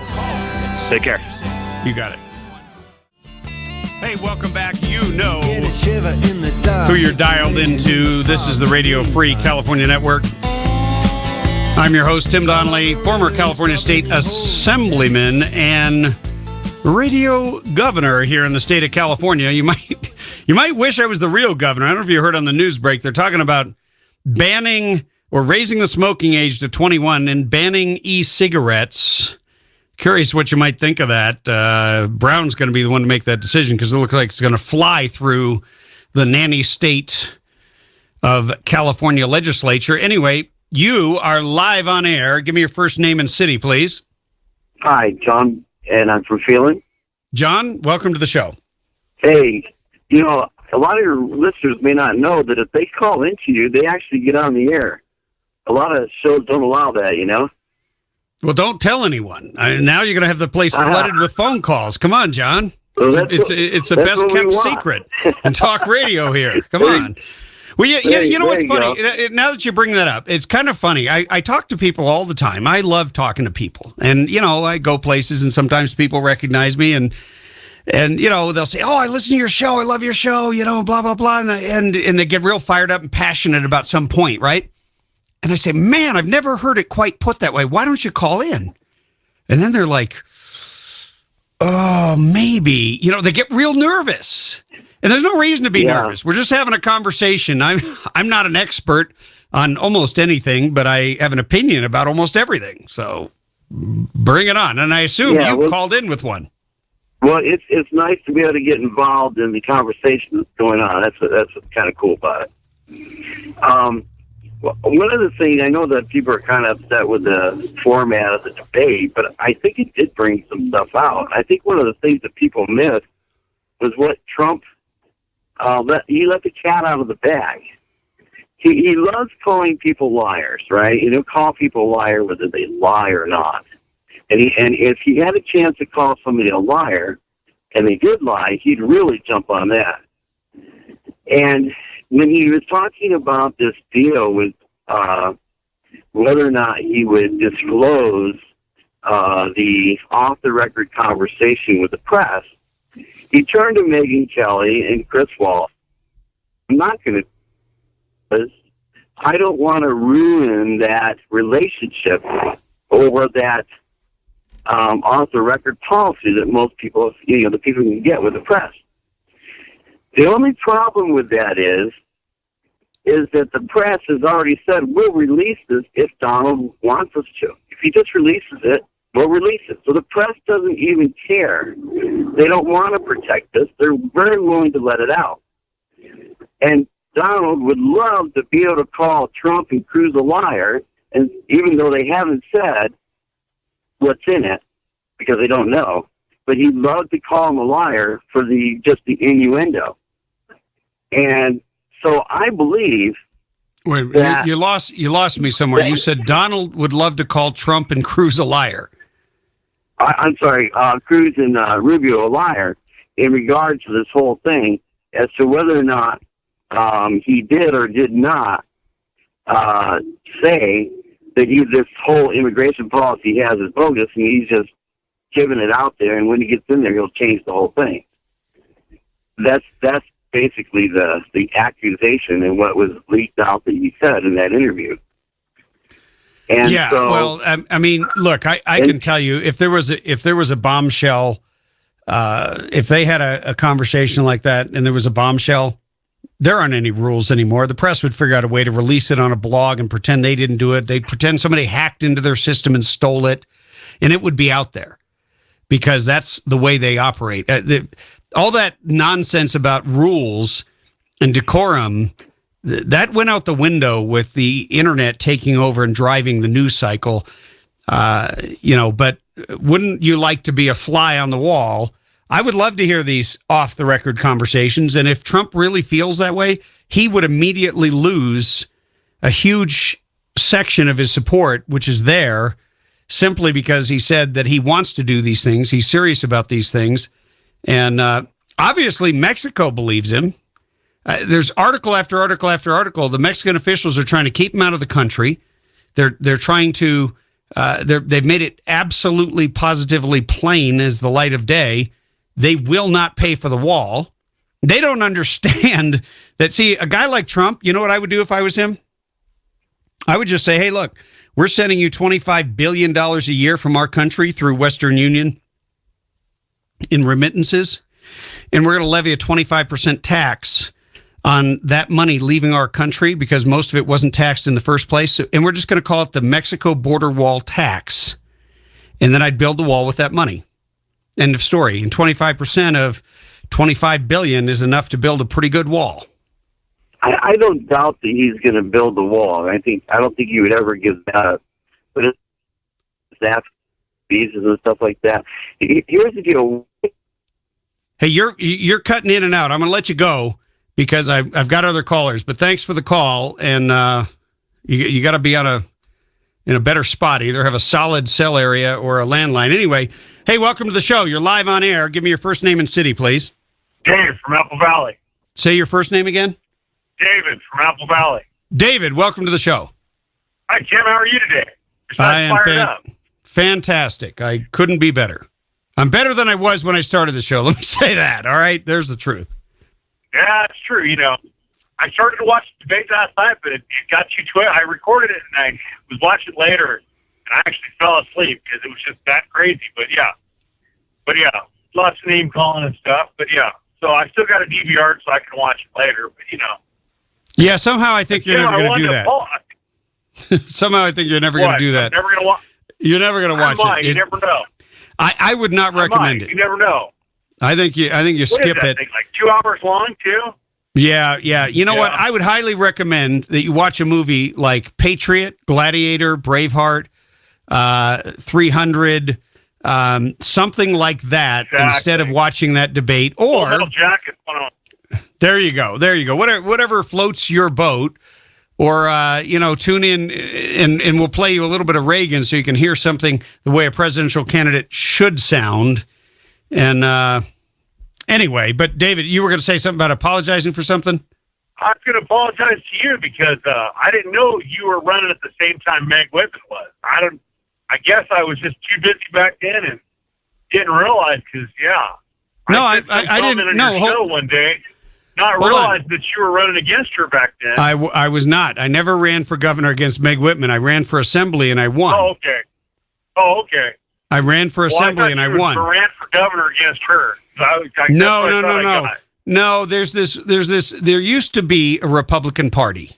Take care. You got it. Hey, welcome back. You know who you're dialed into. This is the Radio Free California Network. I'm your host, Tim Donnelly, former California State Assemblyman and radio governor here in the state of California. You might wish I was the real governor. I don't know if you heard on the news break. They're talking about banning or raising the smoking age to 21 and banning e-cigarettes. Curious what you might think of that. Brown's going to be the one to make that decision because it looks like it's going to fly through the nanny state of California legislature. Anyway, you are live on air. Give me your first name and city, please. Hi, John, and I'm from Phelan. John, welcome to the show. Hey, a lot of your listeners may not know that if they call into you, they actually get on the air. A lot of shows don't allow that, Well, don't tell anyone. Now you're going to have the place flooded with phone calls. Come on, John. Well, it's the best kept secret in talk radio here. Come on. Well, you know what's funny? Now that you bring that up, it's kind of funny. I talk to people all the time. I love talking to people. And, I go places and sometimes people recognize me and they'll say, "Oh, I listen to your show. I love your show, blah, blah, blah." And they get real fired up and passionate about some point, right? And I say, "Man, I've never heard it quite put that way. Why don't you call in?" And then they're like, "Oh, maybe." They get real nervous. And there's no reason to be nervous. We're just having a conversation. I'm not an expert on almost anything, but I have an opinion about almost everything. So bring it on. And I assume you called in with one. Well, it's nice to be able to get involved in the conversation that's going on. That's what's kind of cool about it. Well, one of the things, I know that people are kind of upset with the format of the debate, but I think it did bring some stuff out. I think one of the things that people missed was what Trump let the cat out of the bag. He loves calling people liars, right? You know, call people a liar whether they lie or not. And if he had a chance to call somebody a liar, and they did lie, he'd really jump on that. And when he was talking about this deal with whether or not he would disclose the off-the-record conversation with the press, he turned to Megyn Kelly and Chris Wallace. I'm not going to, because I don't want to ruin that relationship over that off-the-record policy that most people, the people can get with the press. The only problem with that is that the press has already said, we'll release this if Donald wants us to. If he just releases it, we'll release it. So the press doesn't even care. They don't want to protect this. They're very willing to let it out. And Donald would love to be able to call Trump and Cruz a liar, and even though they haven't said what's in it, because they don't know, but he'd love to call him a liar for just the innuendo. And so I believe. Wait, you lost me somewhere. You said Donald would love to call Trump and Cruz a liar. I'm sorry, Cruz and Rubio a liar in regards to this whole thing as to whether or not he did or did not say that this whole immigration policy he has is bogus, and he's just giving it out there, and when he gets in there, he'll change the whole thing. That's basically the accusation and what was leaked out that he said in that interview. And yeah, so, well, I mean, look, I can tell you if there was a bombshell, if they had a conversation like that and there was a bombshell, there aren't any rules anymore. The press would figure out a way to release it on a blog and pretend they didn't do it. They'd pretend somebody hacked into their system and stole it, and it would be out there because that's the way they operate. All that nonsense about rules and decorum, that went out the window with the internet taking over and driving the news cycle. But wouldn't you like to be a fly on the wall? I would love to hear these off-the-record conversations, and if Trump really feels that way, he would immediately lose a huge section of his support, which is there, simply because he said that he wants to do these things. He's serious about these things. And obviously, Mexico believes him. There's article after article after article. The Mexican officials are trying to keep him out of the country. They're trying to. They've made it absolutely, positively plain as the light of day. They will not pay for the wall. They don't understand that. See, a guy like Trump, you know what I would do if I was him? I would just say, hey, look, we're sending you $25 billion a year from our country through Western Union in remittances, and we're going to levy a 25% tax on that money leaving our country because most of it wasn't taxed in the first place. And we're just going to call it the Mexico border wall tax. And then I'd build the wall with that money. End of story. And 25% of $25 billion is enough to build a pretty good wall. I don't doubt that he's going to build the wall. I don't think he would ever give that up. But it's that visas and stuff like that. Here's the deal. Hey, you're cutting in and out. I'm going to let you go because I've got other callers. But thanks for the call. And you got to be in a better spot. Either have a solid cell area or a landline. Anyway, hey, welcome to the show. You're live on air. Give me your first name and city, please. Dave from Apple Valley. Say your first name again. David from Apple Valley. David, welcome to the show. Hi, Jim. How are you today? I am fantastic. I couldn't be better. I'm better than I was when I started the show. Let me say that. All right? There's the truth. Yeah, it's true. I started to watch the debate last night, but it got too twisted. I recorded it, and I was watching it later, and I actually fell asleep because it was just that crazy. But yeah, lots of name calling and stuff. But yeah, so I still got a DVR so I can watch it later. But yeah, somehow I think you're never going to do that. Somehow I think you're never going to do that. Never going to watch. You're never going to watch it. You never know. I would not recommend it. You never know. I think you skip it. Thing? Like 2 hours long, too? Yeah, yeah. You know what? I would highly recommend that you watch a movie like Patriot, Gladiator, Braveheart, 300, something like that, instead of watching that debate. Or Metal Jacket. there you go. Whatever floats your boat. Or, tune in and we'll play you a little bit of Reagan so you can hear something the way a presidential candidate should sound. And anyway, but David, you were going to say something about apologizing for something? I was going to apologize to you because I didn't know you were running at the same time Meg Whitman was. I guess I was just too busy back then and didn't realize because, No, I didn't know. One day. Not realized that you were running against her back then. I was not. I never ran for governor against Meg Whitman. I ran for assembly and I won. Oh, okay. I ran for assembly and I won. I ran for governor against her. No. There used to be a Republican Party.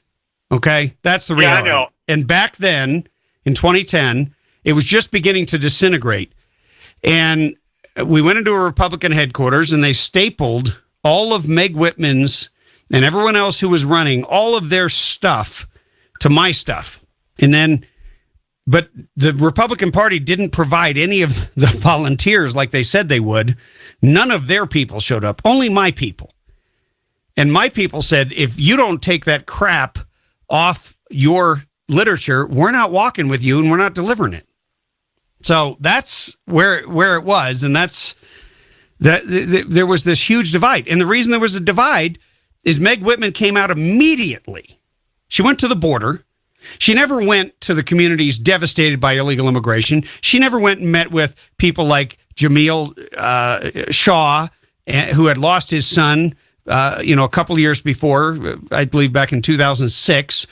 Okay, that's the reality. Yeah, I know. And back then, in 2010, it was just beginning to disintegrate. And we went into a Republican headquarters and they stapled all of Meg Whitman's and everyone else who was running, all of their stuff to my stuff. But the Republican Party didn't provide any of the volunteers like they said they would. None of their people showed up, only my people. And my people said, if you don't take that crap off your literature, we're not walking with you and we're not delivering it. So that's where it was. And there was this huge divide. And the reason there was a divide is Meg Whitman came out immediately. She went to the border. She never went to the communities devastated by illegal immigration. She never went and met with people like Jamil Shaw, who had lost his son, a couple of years before, I believe back in 2006.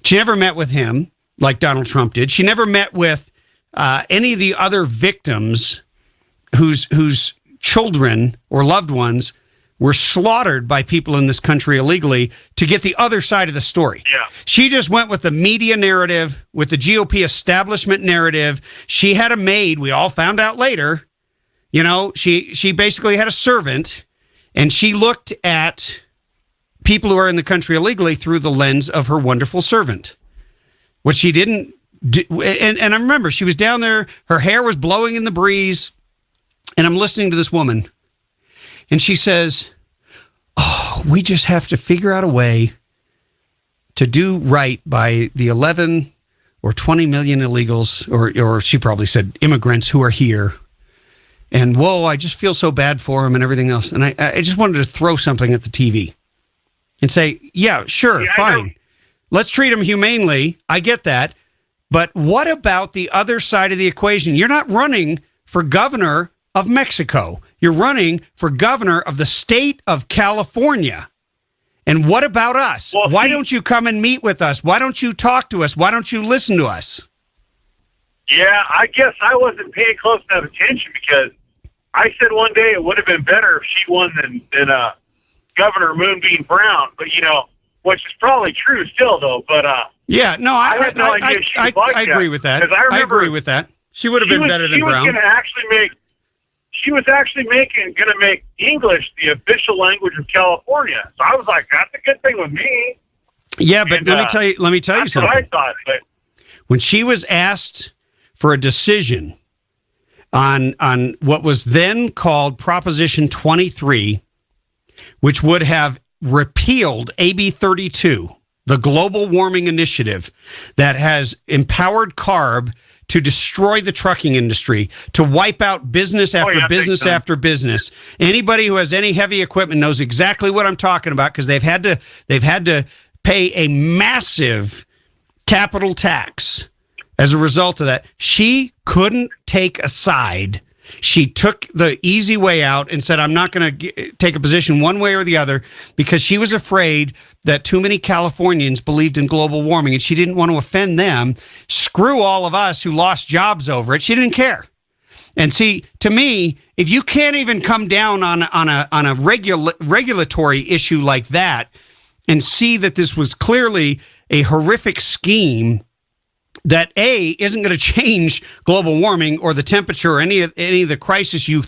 She never met with him like Donald Trump did. She never met with any of the other victims whose children or loved ones were slaughtered by people in this country illegally to get the other side of the story. Yeah. She just went with the media narrative, with the GOP establishment narrative. She had a maid. We all found out later. She basically had a servant, and she looked at people who are in the country illegally through the lens of her wonderful servant. What she didn't do, and I remember she was down there, her hair was blowing in the breeze, and I'm listening to this woman, and she says, we just have to figure out a way to do right by the 11 or 20 million illegals, or she probably said immigrants who are here. And whoa, I just feel so bad for them and everything else. And I just wanted to throw something at the TV and say, yeah, sure, fine. Let's treat them humanely. I get that. But what about the other side of the equation? You're not running for governor of Mexico. You're running for governor of the state of California. And what about us? Well, why don't you come and meet with us? Why don't you talk to us? Why don't you listen to us? Yeah, I guess I wasn't paying close enough attention because I said one day it would have been better if she won than Governor Moonbeam Brown. But, which is probably true still, though. But yeah, no, I had no idea she was like I agree with that. I agree with that. She would have been better than Brown. She was actually going to make English the official language of California. So I was like, that's a good thing with me. Yeah, but let me tell you something. That's what I thought. But when she was asked for a decision on what was then called Proposition 23, which would have repealed AB 32, the global warming initiative that has empowered CARB to destroy the trucking industry, to wipe out business after business after business. Anybody who has any heavy equipment knows exactly what I'm talking about because they've had to pay a massive capital tax as a result of that. She couldn't take a side. She took the easy way out and said, I'm not going to take a position one way or the other because she was afraid that too many Californians believed in global warming and she didn't want to offend them. Screw all of us who lost jobs over it. She didn't care. And see, to me, if you can't even come down on a regulatory issue like that and see that this was clearly a horrific scheme that isn't going to change global warming or the temperature or any of the crisis you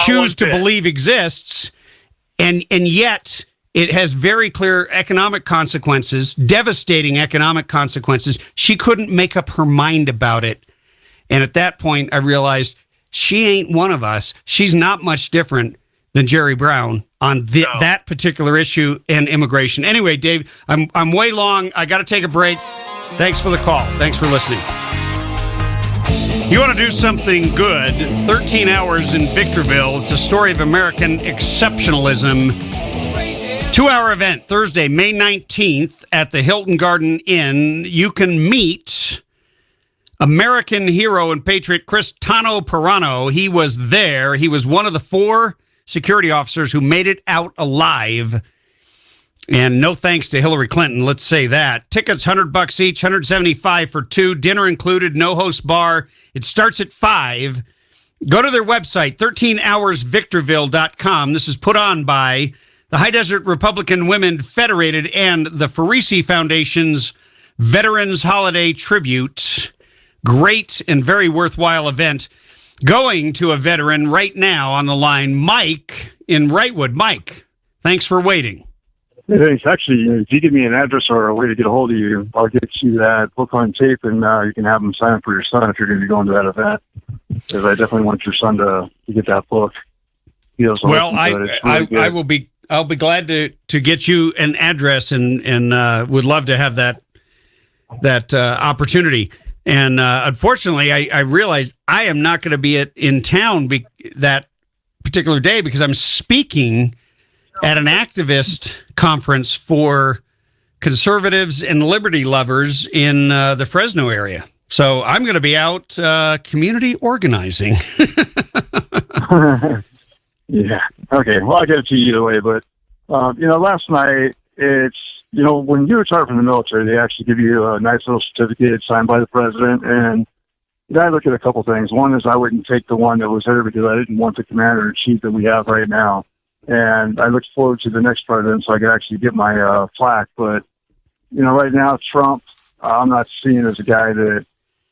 choose to believe exists, and yet It has very clear economic consequences, devastating economic consequences. She couldn't make up her mind about it. And at that point, I realized she ain't one of us. She's not much different than Jerry Brown on that particular issue and immigration. Anyway, Dave, I'm way long. I got to take a break. Thanks for the call. Thanks for listening. You want to do something good? 13 Hours in Victorville. It's a story of American exceptionalism. 2-hour event, Thursday, May 19th at the Hilton Garden Inn. You can meet American hero and patriot Chris Tano Pirano. He was there. He was one of the 4 security officers who made it out alive. And no thanks to Hillary Clinton, let's say that. Tickets, $100 each, $175 for 2. Dinner included, no host bar. It starts at 5. Go to their website, 13hoursvictorville.com. This is put on by the High Desert Republican Women Federated and the Farisi Foundation's Veterans Holiday Tribute. Great and very worthwhile event. Going to a veteran right now on the line, Mike in Wrightwood. Mike, thanks for waiting. Hey, thanks. Actually, if you give me an address or a way to get a hold of you, I'll get you that book on tape, and you can have them sign up for your son if you're going to be going to that event. Because I definitely want your son to get that book. Well, I'll be glad to get you an address and would love to have that opportunity. And unfortunately, I realized I am not going to be in town that particular day because I'm speaking at an activist conference for conservatives and liberty lovers in the Fresno area. So I'm going to be out community organizing. Yeah. Okay. Well, I'll get it to you either way. But, last night, when you retire from the military, they actually give you a nice little certificate signed by the president. And I look at a couple things. One is I wouldn't take the one that was there because I didn't want the commander-in-chief that we have right now. And I look forward to the next president so I can actually get my plaque. But, right now, Trump, I'm not seeing as a guy that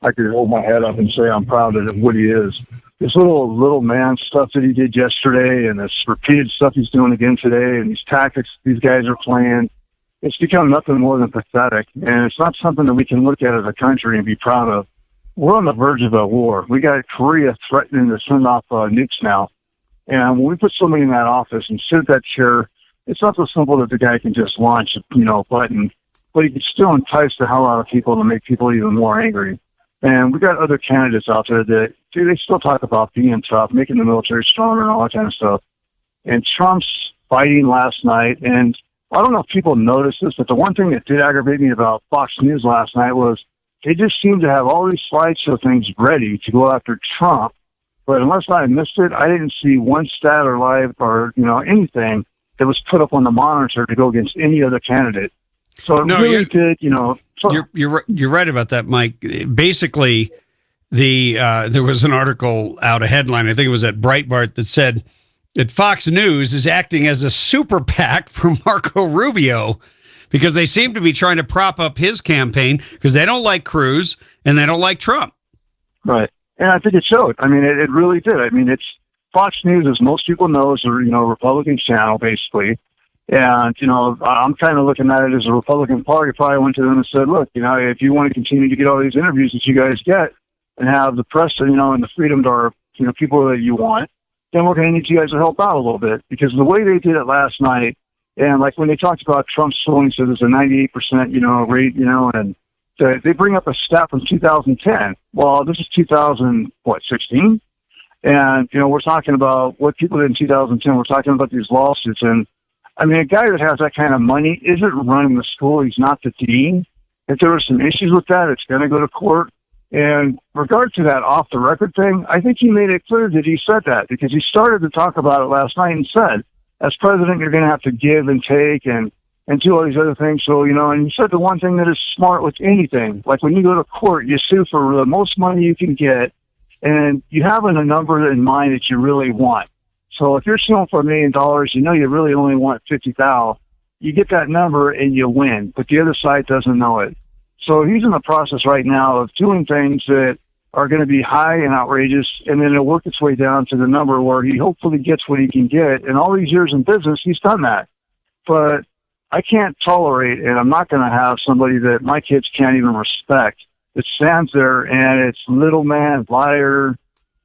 I could hold my head up and say I'm proud of what he is. This little man stuff that he did yesterday and this repeated stuff he's doing again today and these tactics these guys are playing, it's become nothing more than pathetic. And it's not something that we can look at as a country and be proud of. We're on the verge of a war. We got Korea threatening to send off nukes now. And when we put somebody in that office and sit at that chair, it's not so simple that the guy can just launch a button, but he can still entice the hell out of people to make people even more angry. And we got other candidates out there that they still talk about being tough, making the military stronger and all that kind of stuff. And Trump's fighting last night, and I don't know if people noticed this, but the one thing that did aggravate me about Fox News last night was they just seemed to have all these slideshow things ready to go after Trump. But unless I missed it, I didn't see one stat or live or, anything that was put up on the monitor to go against any other candidate. So it really did, You're right about that, Mike. Basically, there was an article out, a headline, I think it was at Breitbart, that said that Fox News is acting as a super PAC for Marco Rubio because they seem to be trying to prop up his campaign because they don't like Cruz and they don't like Trump. Right. And I think it showed. I mean, it really did. I mean, it's Fox News, as most people know, is a Republican channel, basically. And, I'm kind of looking at it as a Republican Party probably went to them and said, look, if you want to continue to get all these interviews that you guys get and have the press, and the freedom to our, people that you want, then we're going to need you guys to help out a little bit. Because the way they did it last night, and like when they talked about Trump's polling, so there's a 98%, rate, and they bring up a stat from 2010. Well, this is 2016? And, we're talking about what people did in 2010. We're talking about these lawsuits. And, I mean, a guy that has that kind of money isn't running the school. He's not the dean. If there were some issues with that, it's going to go to court. And regard to that off-the-record thing, I think he made it clear that he said that because he started to talk about it last night and said, as president, you're going to have to give and take and do all these other things. So, and he said the one thing that is smart with anything, like when you go to court, you sue for the most money you can get, and you have a number in mind that you really want. So if you're suing for $1 million, you really only want $50,000. You get that number and you win, but the other side doesn't know it. So he's in the process right now of doing things that are going to be high and outrageous, and then it'll work its way down to the number where he hopefully gets what he can get. And all these years in business, he's done that. but I can't tolerate, and I'm not going to have somebody that my kids can't even respect that stands there and it's little man, liar.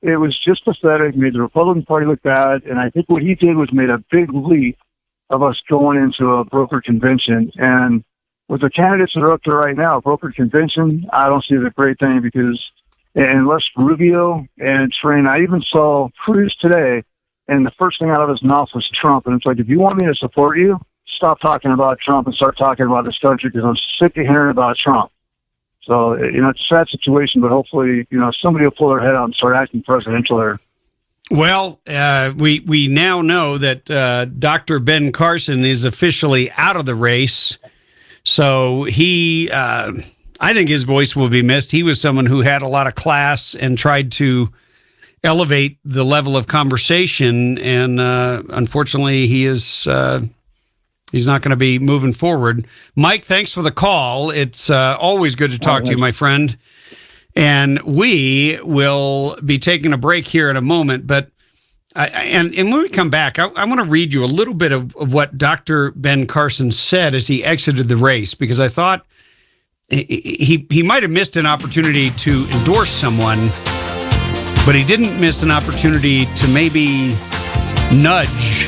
It was just pathetic, made the Republican Party look bad, and I think what he did was made a big leap of us going into a brokered convention. And with the candidates that are up there right now, brokered convention, I don't see it as a great thing because unless Rubio and Trent, I even saw Cruz today, and the first thing out of his mouth was Trump. And it's like, if you want me to support you, stop talking about Trump and start talking about this country because I'm sick of hearing about Trump. So, it's a sad situation, but hopefully, somebody will pull their head out and start acting presidential there. Well, we now know that Dr. Ben Carson is officially out of the race. So I think his voice will be missed. He was someone who had a lot of class and tried to elevate the level of conversation. And unfortunately, he's not going to be moving forward. Mike, thanks for the call. It's always good to talk to you, my friend. And we will be taking a break here in a moment. But and when we come back, I want to read you a little bit of what Dr. Ben Carson said as he exited the race, because I thought he might have missed an opportunity to endorse someone, but he didn't miss an opportunity to maybe nudge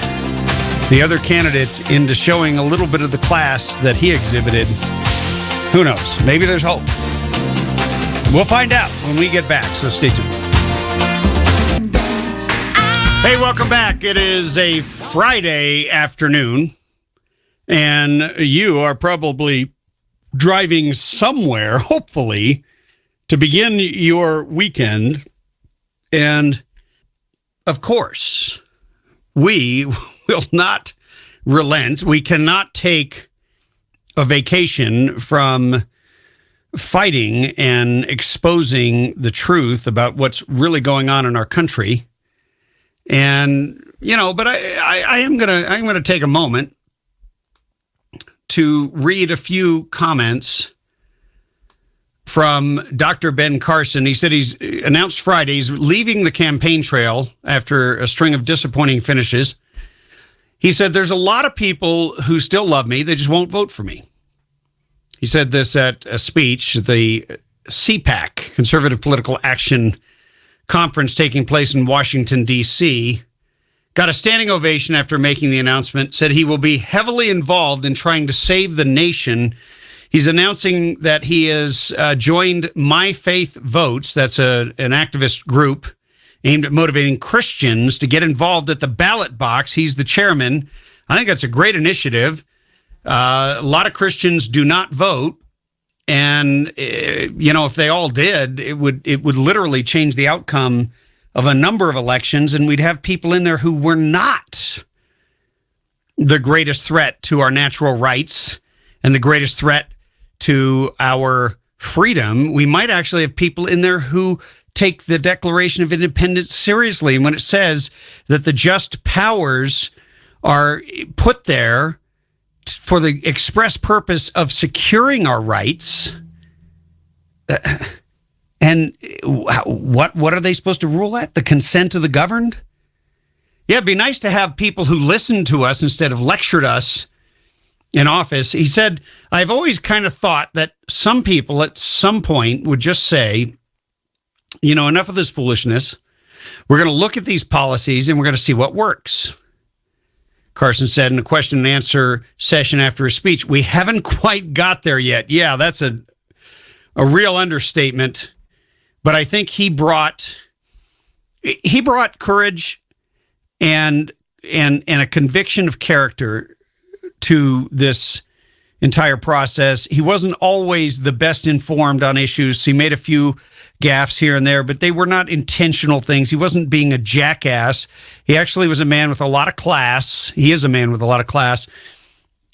the other candidates into showing a little bit of the class that he exhibited. Who knows? Maybe there's hope. We'll find out when we get back, so stay tuned. Hey, welcome back. It is a Friday afternoon, and you are probably driving somewhere, hopefully, to begin your weekend. And, of course, we will not relent. We cannot take a vacation from fighting and exposing the truth about what's really going on in our country. And, but I am gonna take a moment to read a few comments from Dr. Ben Carson. He said he's announced Friday he's leaving the campaign trail after a string of disappointing finishes. He said, there's a lot of people who still love me. They just won't vote for me. He said this at a speech at the CPAC, Conservative Political Action Conference, taking place in Washington, D.C. Got a standing ovation after making the announcement, said he will be heavily involved in trying to save the nation. He's announcing that he has joined My Faith Votes. That's an activist group aimed at motivating Christians to get involved at the ballot box. He's the chairman. I think that's a great initiative. A lot of Christians do not vote. And, if they all did, it would literally change the outcome of a number of elections, and we'd have people in there who were not the greatest threat to our natural rights and the greatest threat to our freedom. We might actually have people in there who take the Declaration of Independence seriously. And when it says that the just powers are put there for the express purpose of securing our rights, and what are they supposed to rule at? The consent of the governed? Yeah, it'd be nice to have people who listen to us instead of lectured us in office. He said, I've always kind of thought that some people at some point would just say, enough of this foolishness. We're going to look at these policies and we're going to see what works. Carson said in a question and answer session after his speech, we haven't quite got there yet. Yeah, that's a real understatement. But I think he brought courage and a conviction of character to this entire process. He wasn't always the best informed on issues. He made a few gaffes here and there, but they were not intentional things. He wasn't being a jackass. He actually was a man with a lot of class. He is a man with a lot of class.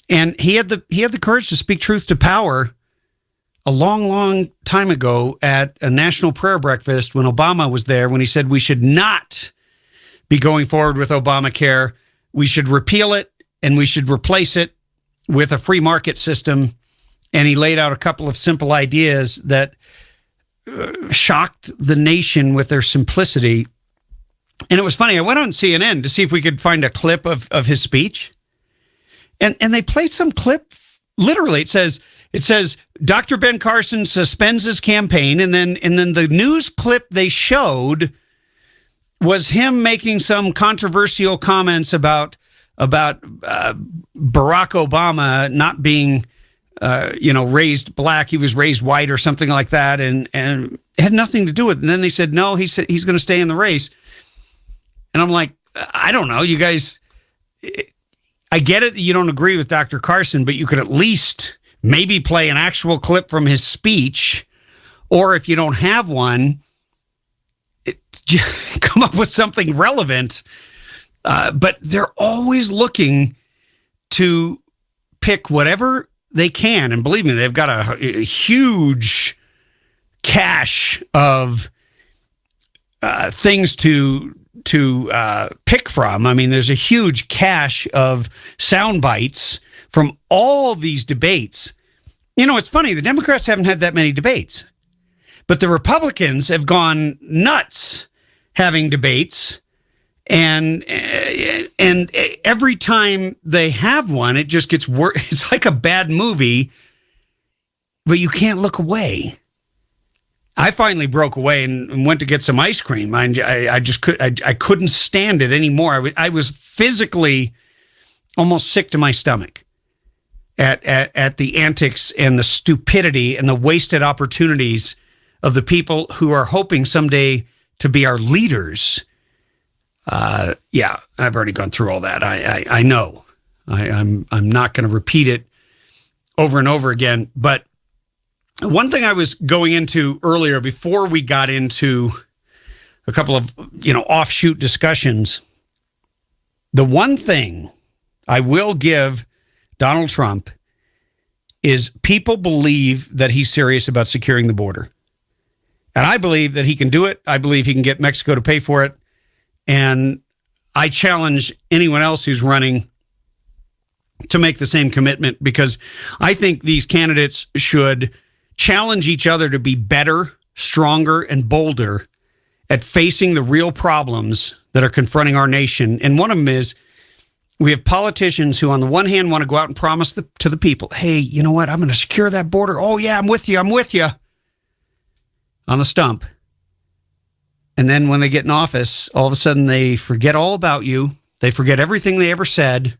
And he had the courage to speak truth to power a long, long time ago at a national prayer breakfast when Obama was there, when he said we should not be going forward with Obamacare. We should repeal it and we should replace it with a free market system. And he laid out a couple of simple ideas that shocked the nation with their simplicity. And it was funny. I went on CNN to see if we could find a clip of his speech. And they played some clip. Literally, it says Dr. Ben Carson suspends his campaign, and then the news clip they showed was him making some controversial comments about Barack Obama not being raised black. He was raised white or something like that, and it had nothing to do with it. And then they said no, he said he's going to stay in the race. And I'm like, I don't know, you guys. I get it that you don't agree with Dr. Carson, but you could at least maybe play an actual clip from his speech, or if you don't have one, come up with something relevant. But they're always looking to pick whatever they can. And believe me, they've got a huge cache of things to pick from. I mean, there's a huge cache of sound bites from all these debates. You know, it's funny, the Democrats haven't had that many debates, but the Republicans have gone nuts having debates, and every time they have one, it just gets worse. It's like a bad movie, but you can't look away. I finally broke away and went to get some ice cream. I couldn't stand it anymore. I was physically almost sick to my stomach at the antics and the stupidity and the wasted opportunities of the people who are hoping someday to be our leaders. Yeah, I've already gone through all that. I know. I'm not going to repeat it over and over again, but one thing I was going into earlier before we got into a couple of, offshoot discussions, the one thing I will give Donald Trump is people believe that he's serious about securing the border. And I believe that he can do it. I believe he can get Mexico to pay for it. And I challenge anyone else who's running to make the same commitment, because I think these candidates should challenge each other to be better, stronger, and bolder at facing the real problems that are confronting our nation. And one of them is we have politicians who, on the one hand, want to go out and promise to the people, hey, you know what? I'm going to secure that border. Oh, yeah, I'm with you. On the stump. And then when they get in office, all of a sudden they forget all about you. They forget everything they ever said.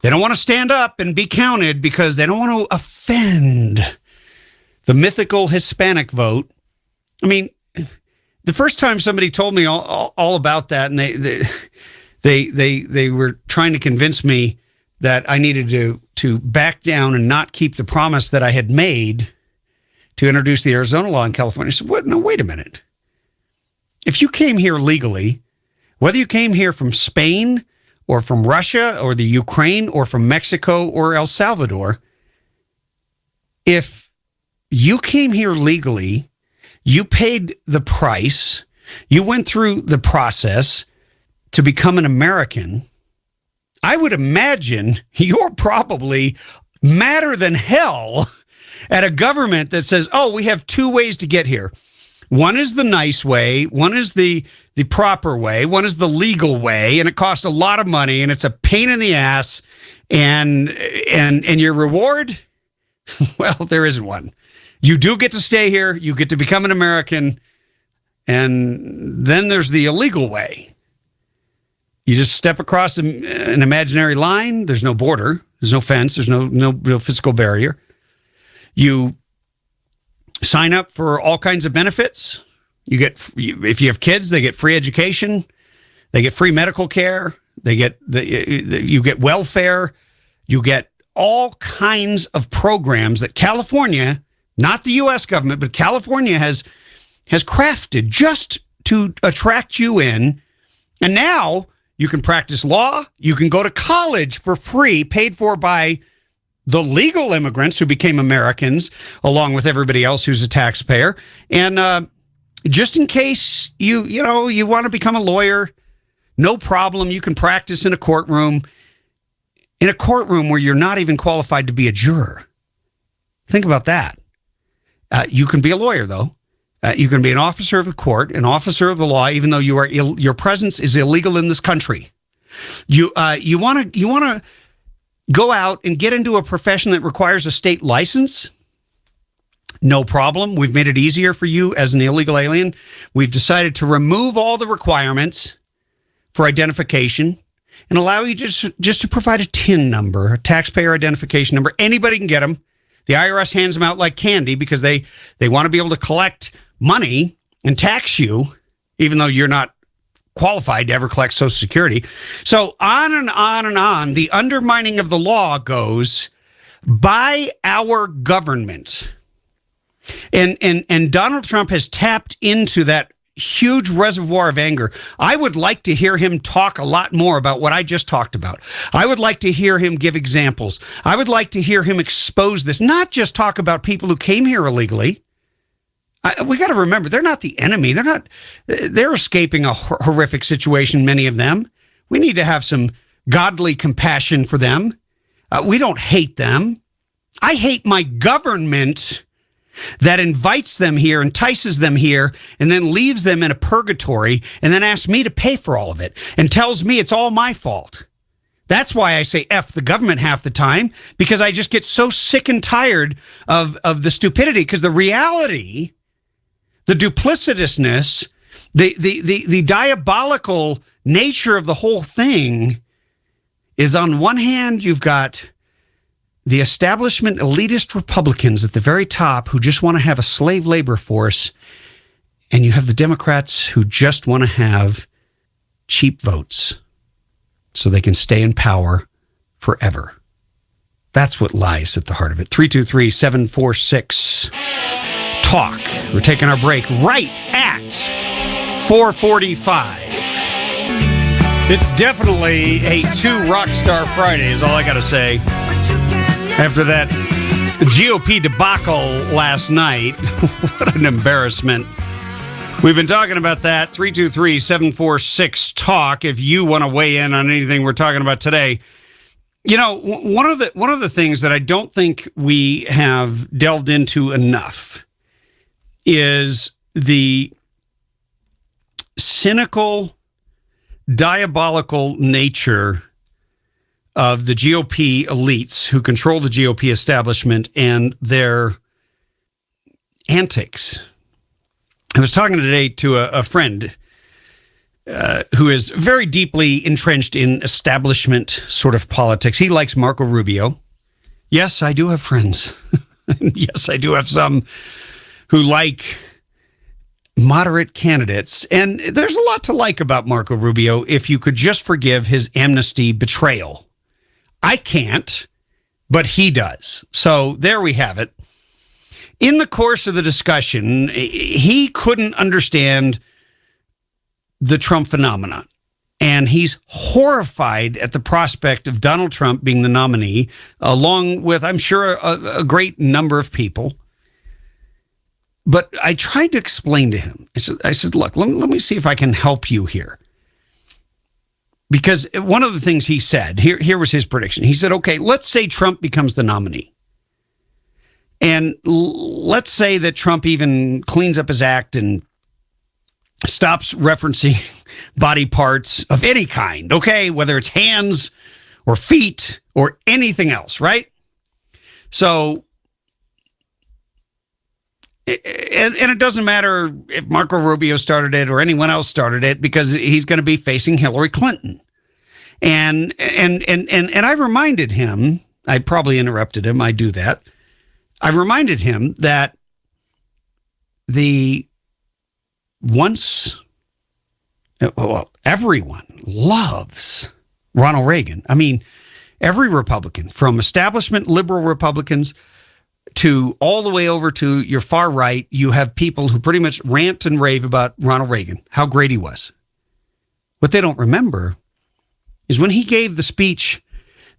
They don't want to stand up and be counted because they don't want to offend the mythical Hispanic vote. I mean, the first time somebody told me all about that, and they were trying to convince me that I needed to back down and not keep the promise that I had made to introduce the Arizona law in California. I said, what? No, wait a minute. If you came here legally, whether you came here from Spain or from Russia or the Ukraine or from Mexico or El Salvador, if you came here legally, you paid the price, you went through the process to become an American, I would imagine you're probably madder than hell at a government that says, oh, we have two ways to get here. One is the nice way, one is the proper way, one is the legal way, and it costs a lot of money, and it's a pain in the ass, and your reward, well, there isn't one. You do get to stay here, you get to become an American, and then there's the illegal way. You just step across an imaginary line, there's no border, there's no fence, there's no physical barrier. You sign up for all kinds of benefits. You get, if you have kids, they get free education, they get free medical care, you get welfare, you get all kinds of programs that California, not the U.S. government, but California has crafted just to attract you in. And now you can practice law, you can go to college for free, paid for by the legal immigrants who became Americans, along with everybody else who's a taxpayer. And just in case you want to become a lawyer, no problem. You can practice in a courtroom where you're not even qualified to be a juror. Think about that. You can be a lawyer, though. You can be an officer of the court, an officer of the law, even though your presence is illegal in this country. You want to go out and get into a profession that requires a state license, no problem. We've made it easier for you as an illegal alien. We've decided to remove all the requirements for identification and allow you just to provide a TIN number, a taxpayer identification number. Anybody can get them. The IRS hands them out like candy because they want to be able to collect money and tax you, even though you're not qualified to ever collect Social Security. So on and on and on, the undermining of the law goes by our government. And Donald Trump has tapped into that huge reservoir of anger. I would like to hear him talk a lot more about what I just talked about. I would like to hear him give examples. I would like to hear him expose this, not just talk about people who came here illegally. We got to remember, they're not the enemy. They're escaping a horrific situation, many of them. We need to have some godly compassion for them. We don't hate them. I hate my government that invites them here, entices them here, and then leaves them in a purgatory, and then asks me to pay for all of it, and tells me it's all my fault. That's why I say F the government half the time, because I just get so sick and tired of the stupidity, because the reality, the duplicitousness, the diabolical nature of the whole thing is, on one hand, you've got the establishment elitist Republicans at the very top who just want to have a slave labor force, and you have the Democrats who just want to have cheap votes so they can stay in power forever. That's what lies at the heart of it. 323-746-TALK. We're taking our break right at 4:45. It's definitely a 2 Rockstar Friday is all I got to say. After that GOP debacle last night, what an embarrassment. We've been talking about that. 323-746-TALK if you want to weigh in on anything we're talking about today. You know, one of the things that I don't think we have delved into enough is the cynical, diabolical nature of the GOP elites who control the GOP establishment and their antics. I was talking today to a friend who is very deeply entrenched in establishment sort of politics. He likes Marco Rubio. Yes, I do have friends. Yes, I do have some who like moderate candidates. And there's a lot to like about Marco Rubio if you could just forgive his amnesty betrayal. I can't, but he does. So there we have it. In the course of the discussion, he couldn't understand the Trump phenomenon. And he's horrified at the prospect of Donald Trump being the nominee, along with, I'm sure, a great number of people. But I tried to explain to him. I said, look, let me see if I can help you here. Because one of the things he said, here was his prediction. He said, okay, let's say Trump becomes the nominee. And let's say that Trump even cleans up his act and stops referencing body parts of any kind, okay? Whether it's hands or feet or anything else, right? So, and it doesn't matter if Marco Rubio started it or anyone else started it, because he's going to be facing Hillary Clinton. And I reminded him, I probably interrupted him, I do that. I reminded him that everyone loves Ronald Reagan. I mean, every Republican, from establishment liberal Republicans to all the way over to your far right, you have people who pretty much rant and rave about Ronald Reagan, how great he was. What they don't remember is when he gave the speech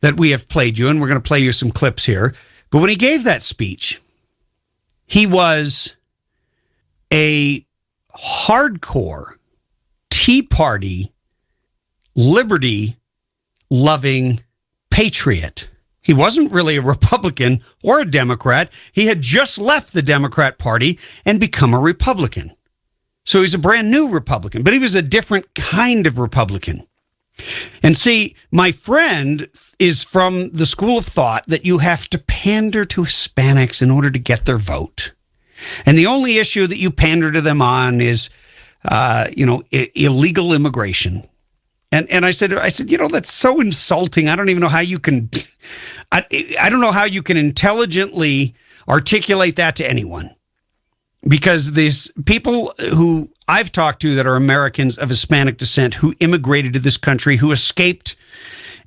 that we have played you, and we're going to play you some clips here, but when he gave that speech, he was a hardcore Tea Party, liberty-loving patriot. He wasn't really a Republican or a Democrat. He had just left the Democrat Party and become a Republican. So he's a brand new Republican, but he was a different kind of Republican. And see, my friend is from the school of thought that you have to pander to Hispanics in order to get their vote. And the only issue that you pander to them on is, illegal immigration. And I said, that's so insulting. I don't even know how you can, I don't know how you can intelligently articulate that to anyone. Because these people who I've talked to that are Americans of Hispanic descent who immigrated to this country, who escaped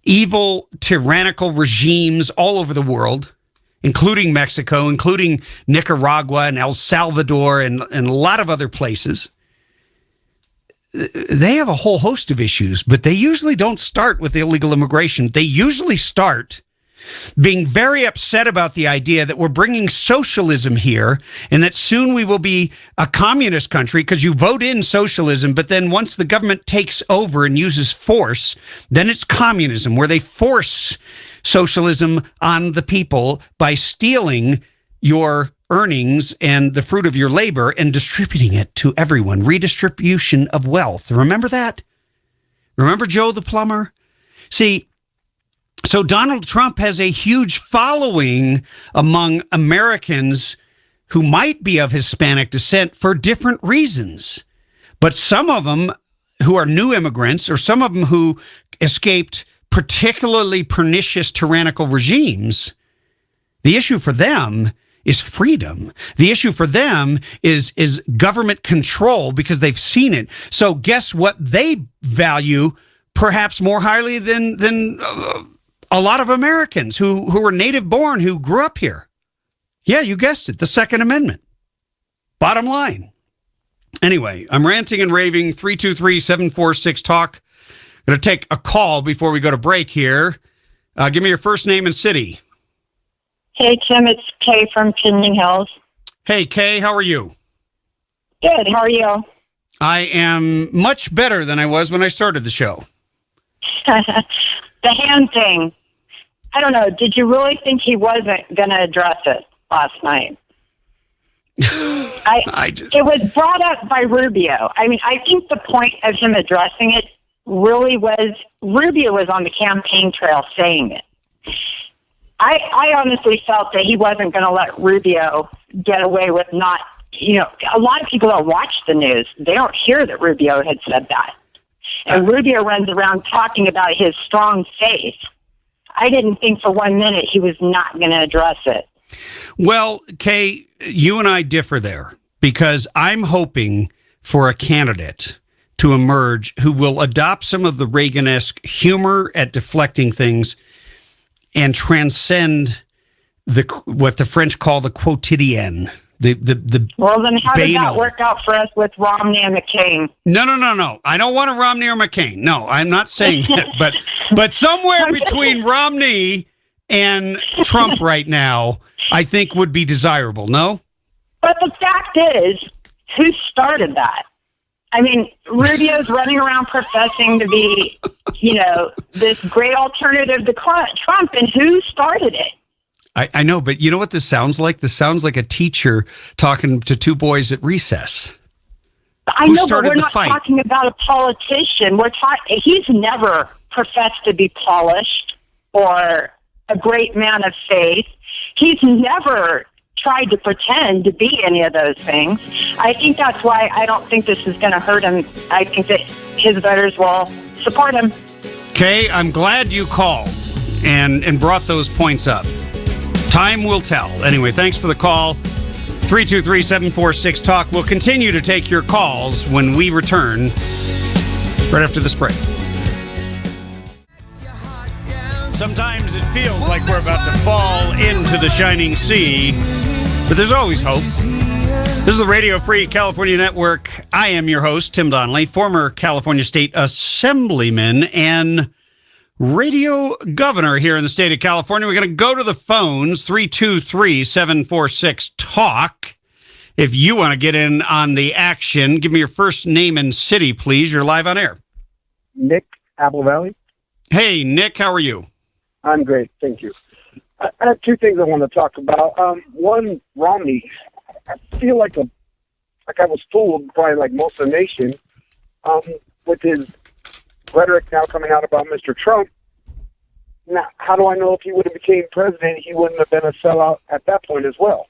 evil, tyrannical regimes all over the world, including Mexico, including Nicaragua and El Salvador and a lot of other places, they have a whole host of issues, but they usually don't start with illegal immigration. They usually start being very upset about the idea that we're bringing socialism here and that soon we will be a communist country because you vote in socialism, but then once the government takes over and uses force, then it's communism, where they force socialism on the people by stealing your earnings and the fruit of your labor and distributing it to everyone. Redistribution of wealth. Remember that? Remember Joe the plumber? See, so Donald Trump has a huge following among Americans who might be of Hispanic descent for different reasons. But some of them who are new immigrants, or some of them who escaped particularly pernicious tyrannical regimes, the issue for them is freedom. The issue for them is government control because they've seen it. So guess what they value perhaps more highly than a lot of Americans who were native born, who grew up here. Yeah, you guessed it, the Second Amendment. Bottom line. Anyway, I'm ranting and raving. 323-746-TALK. Going to take a call before we go to break here. Give me your first name and city. Hey, Tim, it's Kay from Pinyon Hills. Hey, Kay, how are you? Good, how are you? I am much better than I was when I started the show. The hand thing. I don't know. Did you really think he wasn't going to address it last night? It was brought up by Rubio. I mean, I think the point of him addressing it really was Rubio was on the campaign trail saying it. I honestly felt that he wasn't going to let Rubio get away with not, a lot of people that watch the news, they don't hear that Rubio had said that. And Rubio runs around talking about his strong faith. I didn't think for 1 minute he was not going to address it. Well, Kay, you and I differ there because I'm hoping for a candidate to emerge who will adopt some of the Reagan-esque humor at deflecting things and transcend what the French call the quotidien. Well, then how did that work out for us with Romney and McCain? No. I don't want a Romney or McCain. No, I'm not saying that. But somewhere between Romney and Trump right now, I think would be desirable, no? But the fact is, who started that? I mean, Rubio's running around professing to be, this great alternative to Trump, and who started it? I know, but you know what this sounds like? This sounds like a teacher talking to two boys at recess. I know, but we're not talking about a politician. He's never professed to be polished or a great man of faith. He's never tried to pretend to be any of those things. I think that's why I don't think this is going to hurt him. I think that his voters will support him. Okay, I'm glad you called and brought those points up. Time will tell. Anyway, thanks for the call. 323-746-TALK. We'll continue to take your calls when we return right after this break. Sometimes it feels like we're about to fall into the shining sea, but there's always hope. This is the Radio Free California Network. I am your host, Tim Donnelly, former California State Assemblyman and radio governor here in the state of California. We're going to go to the phones, 323-746-TALK. If you want to get in on the action, give me your first name and city, please. You're live on air. Nick, Apple Valley. Hey, Nick, how are you? I'm great, thank you. I have two things I want to talk about. One, Romney. I feel like I was fooled, probably like most of the nation, with his rhetoric now coming out about Mr. Trump. Now, how do I know if he would have became president, he wouldn't have been a sellout at that point as well?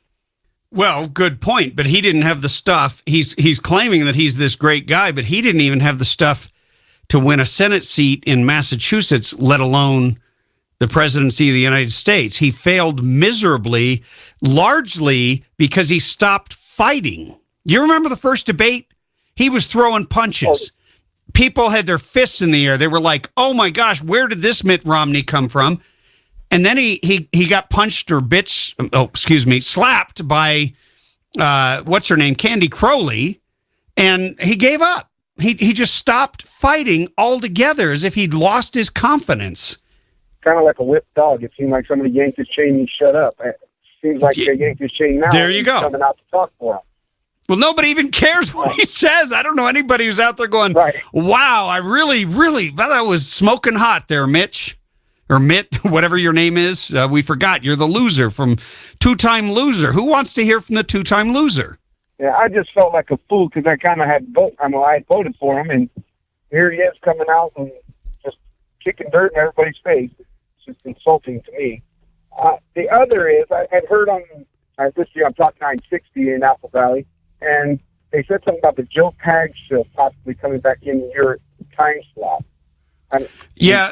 Well, good point, but he didn't have the stuff. He's claiming that he's this great guy, but he didn't even have the stuff to win a Senate seat in Massachusetts, let alone the presidency of the United States. He failed miserably, largely because he stopped fighting. You remember the first debate? He was throwing punches. People had their fists in the air. They were like, oh my gosh, where did this Mitt Romney come from? And then he got punched or slapped by, what's her name, Candy Crowley, and he gave up. He just stopped fighting altogether as if he'd lost his confidence. Kind of like a whipped dog. It seemed like somebody yanked his chain and he shut up. It seems like they yanked his chain now. There you go. Coming out to talk for him. Well, nobody even cares what he says. I don't know anybody who's out there going, wow, I really, that was smoking hot there, Mitch. Or Mitt, whatever your name is. We forgot. You're the loser from two-time loser. Who wants to hear from the two-time loser? Yeah, I just felt like a fool because I kind of had I had voted for him, and here he is coming out and just kicking dirt in everybody's face. It's just insulting to me. The other is, I had heard on this year on Talk 960 in Apple Valley, and they said something about the Joe Pag show possibly coming back in your time slot. Yeah,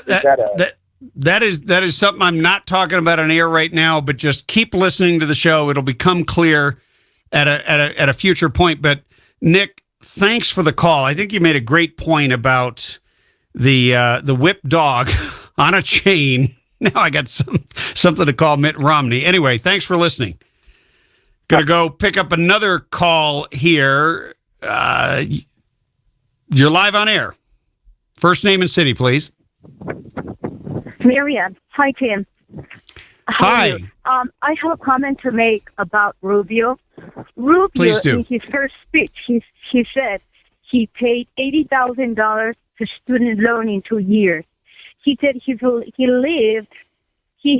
that is something I'm not talking about on air right now, but just keep listening to the show. It'll become clear at a future point. But Nick, thanks for the call. I think you made a great point about the whipped dog on a chain. Now I got something to call Mitt Romney. Anyway, thanks for listening. Gonna go pick up another call here. You're live on air. First name and city, please. Miriam. Hi, Tim. Hi. I have a comment to make about Rubio. Rubio, in his first speech, he said he paid $80,000 to student loan in 2 years. He said he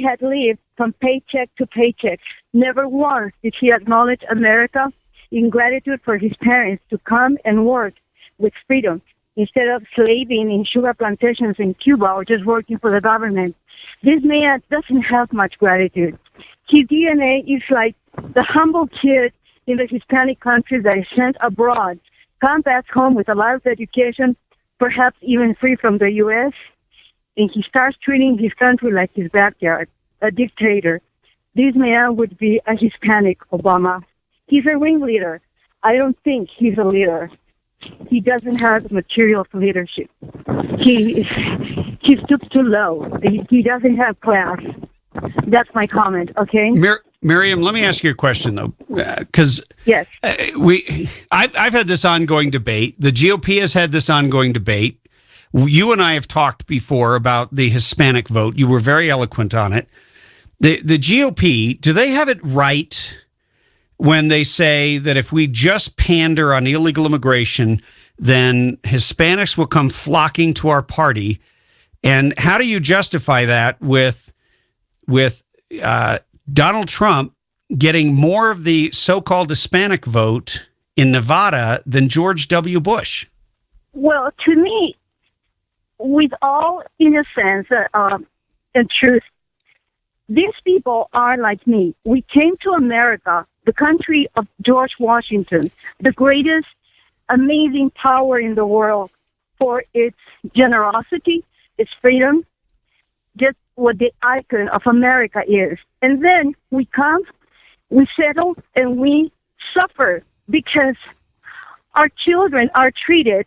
had lived from paycheck to paycheck. Never once did he acknowledge America in gratitude for his parents to come and work with freedom, instead of slaving in sugar plantations in Cuba or just working for the government. This man doesn't have much gratitude. His DNA is like the humble kid in the Hispanic countries that is sent abroad, come back home with a lot of education, perhaps even free from the U.S., and he starts treating his country like his backyard, a dictator. This man would be a Hispanic Obama. He's a ringleader. I don't think he's a leader. He doesn't have material for leadership. He stoops too low. He doesn't have class. That's my comment, okay? Miriam, let me ask you a question, though, because yes, I've had this ongoing debate. The GOP has had this ongoing debate. You and I have talked before about the Hispanic vote. You were very eloquent on it. The GOP, do they have it right when they say that if we just pander on illegal immigration, then Hispanics will come flocking to our party? And how do you justify that with Donald Trump getting more of the so-called Hispanic vote in Nevada than George W. Bush? Well, to me, with all innocence and truth, these people are like me. We came to America, the country of George Washington, the greatest, amazing power in the world, for its generosity, its freedom, just what the icon of America is. And then we come, we settle, and we suffer because our children are treated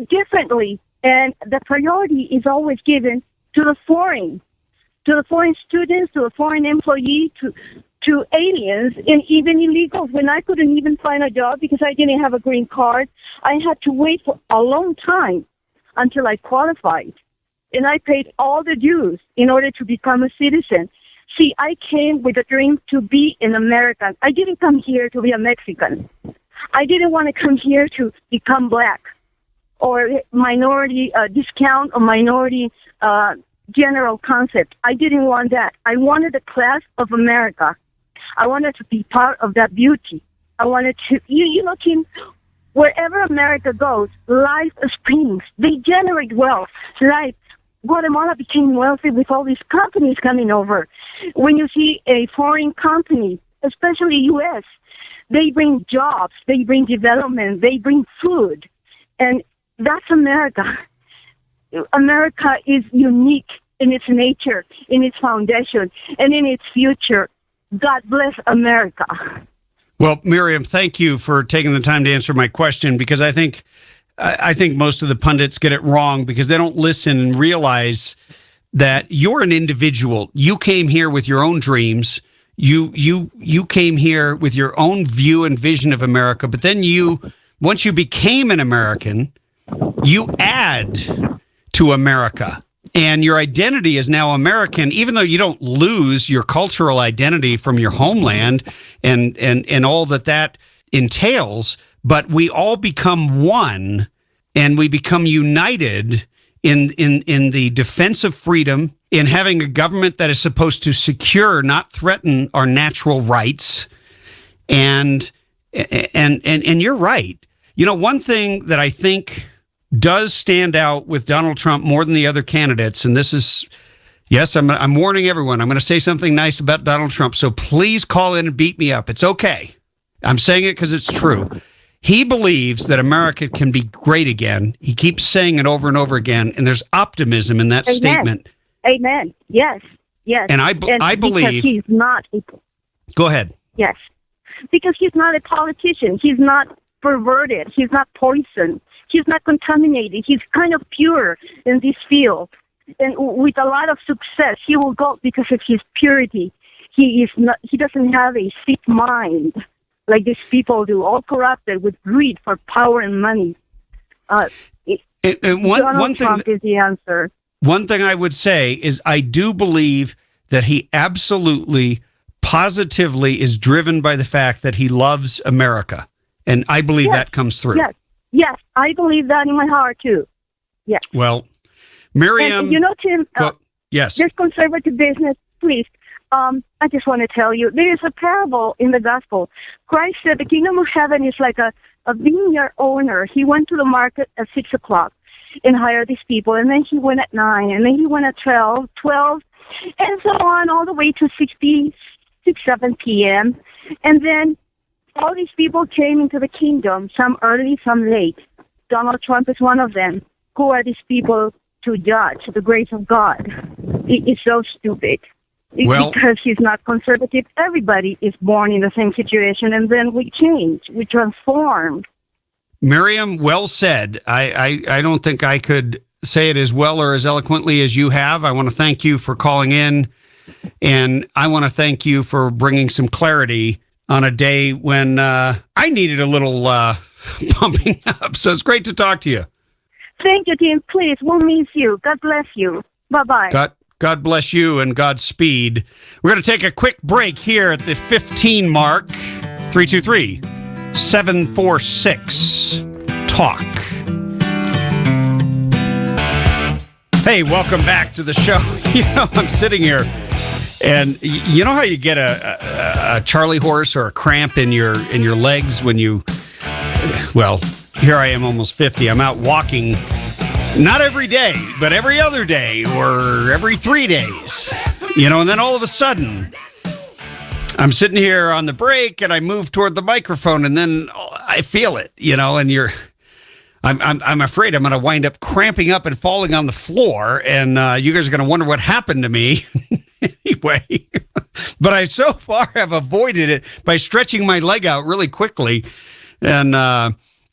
differently, and the priority is always given to the foreign students, to the foreign employee, to aliens, and even illegals. When I couldn't even find a job because I didn't have a green card, I had to wait for a long time until I qualified. And I paid all the dues in order to become a citizen. See, I came with a dream to be an American. I didn't come here to be a Mexican. I didn't want to come here to become black or minority discount or minority general concept. I didn't want that. I wanted the class of America. I wanted to be part of that beauty. I wanted to, Tim, Wherever America goes, life springs. They generate wealth. Like Guatemala became wealthy with all these companies coming over. When you see a foreign company, especially U.S., they bring jobs, they bring development, they bring food. And that's America. America is unique in its nature, in its foundation, and in its future. God bless America. Well, Miriam, thank you for taking the time to answer my question, because I think most of the pundits get it wrong because they don't listen and realize that you're an individual. You came here with your own dreams. You came here with your own view and vision of America, but then once you became an American, you add to America. And your identity is now American, even though you don't lose your cultural identity from your homeland and all that entails. But we all become one, and we become united in the defense of freedom, in having a government that is supposed to secure, not threaten, our natural rights. And you're right. You know, one thing that I think does stand out with Donald Trump more than the other candidates, and this is, yes, I'm warning everyone, I'm going to say something nice about Donald Trump, so please call in and beat me up. It's okay. I'm saying it because it's true. He believes that America can be great again. He keeps saying it over and over again, and there's optimism in that Amen. statement. Amen. Yes. And I believe... Because he's not... Go ahead. Yes. Because he's not a politician. He's not perverted. He's not poisoned. He's not contaminated. He's kind of pure in this field. And with a lot of success, he will go because of his purity. He doesn't have a sick mind like these people do, all corrupted with greed for power and money. Donald Trump is the answer. One thing I would say is I do believe that he absolutely, positively is driven by the fact that he loves America. And I believe that comes through. Yes, I believe that in my heart, too. Yes. Well, Miriam... And, you know, Tim, yes. This conservative business, please, I just want to tell you, there is a parable in the gospel. Christ said the kingdom of heaven is like a vineyard owner. He went to the market at 6 o'clock and hired these people, and then he went at 9, and then he went at 12, and so on, all the way to 7 p.m., and then all these people came into the kingdom, some early, some late. Donald Trump is one of them. Who are these people to judge the grace of God? It's so stupid. Because he's not conservative. Everybody is born in the same situation, and then we change, we transform. Miriam, well said. I don't think I could say it as well or as eloquently as you have. I want to thank you for calling in, and I want to thank you for bringing some clarity on a day when I needed a little pumping up. So it's great to talk to you. Thank you, Tim. Please, we'll miss you. God bless you. Bye-bye. God bless you and Godspeed. We're going to take a quick break here at the 15 mark. 323-746-TALK. Hey, welcome back to the show. You know, I'm sitting here, and you know how you get a Charlie horse or a cramp in your legs when you, well, here I am almost 50. I'm out walking, not every day, but every other day or every 3 days, you know, and then all of a sudden I'm sitting here on the break and I move toward the microphone and then I feel it, you know, and I'm afraid I'm going to wind up cramping up and falling on the floor, and you guys are going to wonder what happened to me. Anyway, but I so far have avoided it by stretching my leg out really quickly. And,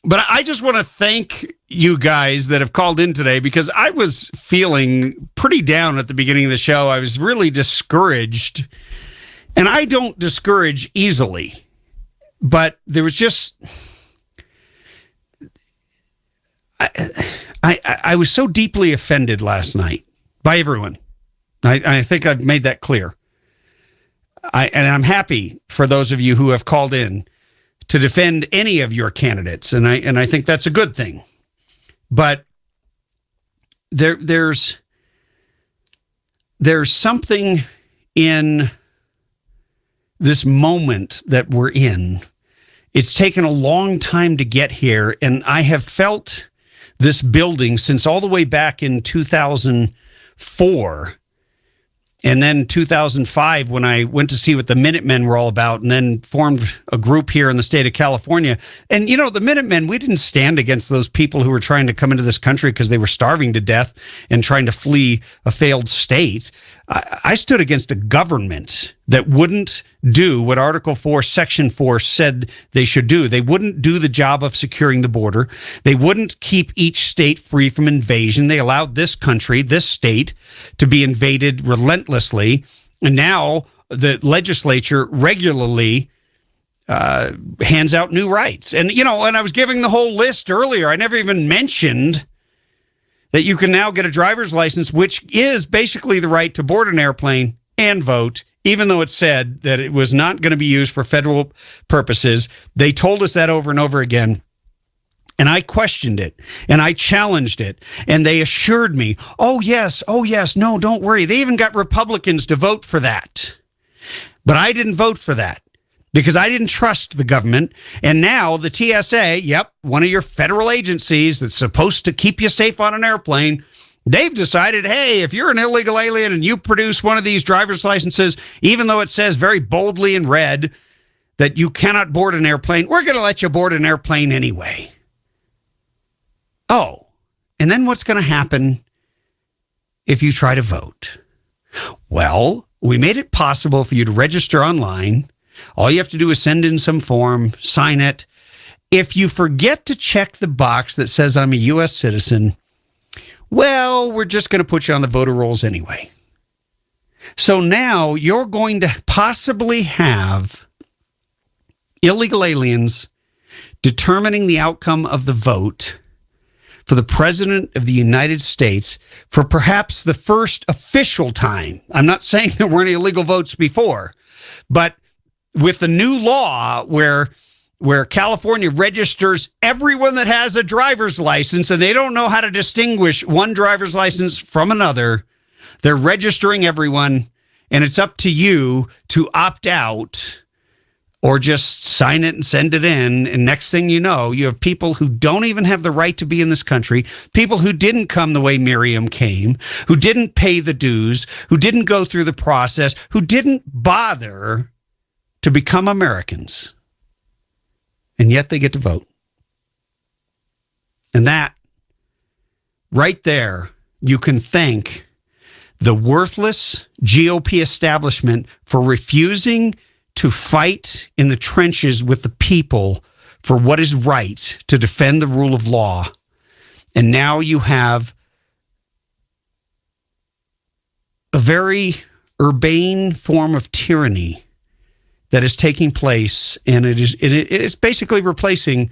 but I just want to thank you guys that have called in today, because I was feeling pretty down at the beginning of the show. I was really discouraged, and I don't discourage easily, but there was just, I was so deeply offended last night by everyone. I think I've made that clear. And I'm happy for those of you who have called in to defend any of your candidates, and I think that's a good thing. But there's something in this moment that we're in, It's taken a long time to get here, and I have felt this building since all the way back in 2004. And then 2005, when I went to see what the Minutemen were all about, and then formed a group here in the state of California. And, the Minutemen, we didn't stand against those people who were trying to come into this country because they were starving to death and trying to flee a failed state. I stood against a government that wouldn't do what Article 4, Section 4 said they should do. They wouldn't do the job of securing the border. They wouldn't keep each state free from invasion. They allowed this country, this state, to be invaded relentlessly. And now the legislature regularly hands out new rights. And, and I was giving the whole list earlier. I never even mentioned that you can now get a driver's license, which is basically the right to board an airplane and vote, even though it said that it was not going to be used for federal purposes. They told us that over and over again. And I questioned it, and I challenged it, and they assured me, oh, yes, no, don't worry. They even got Republicans to vote for that. But I didn't vote for that, because I didn't trust the government. And now the TSA, one of your federal agencies that's supposed to keep you safe on an airplane, they've decided, hey, if you're an illegal alien and you produce one of these driver's licenses, even though it says very boldly in red that you cannot board an airplane, we're going to let you board an airplane anyway. Oh, and then what's going to happen if you try to vote? Well, we made it possible for you to register online. All you have to do is send in some form, sign it. If you forget to check the box that says I'm a U.S. citizen, well, we're just going to put you on the voter rolls anyway. So now you're going to possibly have illegal aliens determining the outcome of the vote for the President of the United States for perhaps the first official time. I'm not saying there weren't illegal votes before, but with the new law where California registers everyone that has a driver's license and they don't know how to distinguish one driver's license from another, they're registering everyone, and it's up to you to opt out or just sign it and send it in. And next thing you know, you have people who don't even have the right to be in this country, people who didn't come the way Miriam came, who didn't pay the dues, who didn't go through the process, who didn't bother to become Americans. And yet they get to vote. And that, right there, you can thank the worthless GOP establishment for refusing to fight in the trenches with the people for what is right, to defend the rule of law. And now you have a very urbane form of tyranny that is taking place, and it is basically replacing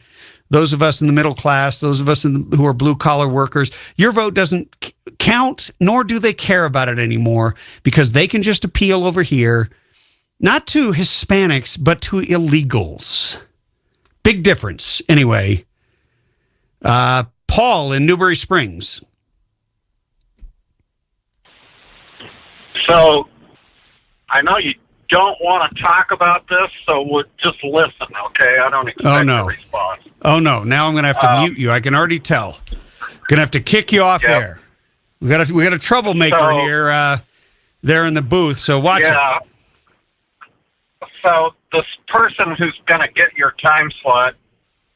those of us in the middle class, those of us who are blue-collar workers. Your vote doesn't count, nor do they care about it anymore, because they can just appeal over here, not to Hispanics, but to illegals. Big difference. Anyway, Paul in Newberry Springs. So, I know you don't want to talk about this, so we'll just listen, okay? I don't expect a response. Oh, no. Now I'm going to have to mute you. I can already tell. Going to have to kick you off air. We got a troublemaker here there in the booth, so watch it. So this person who's going to get your time slot,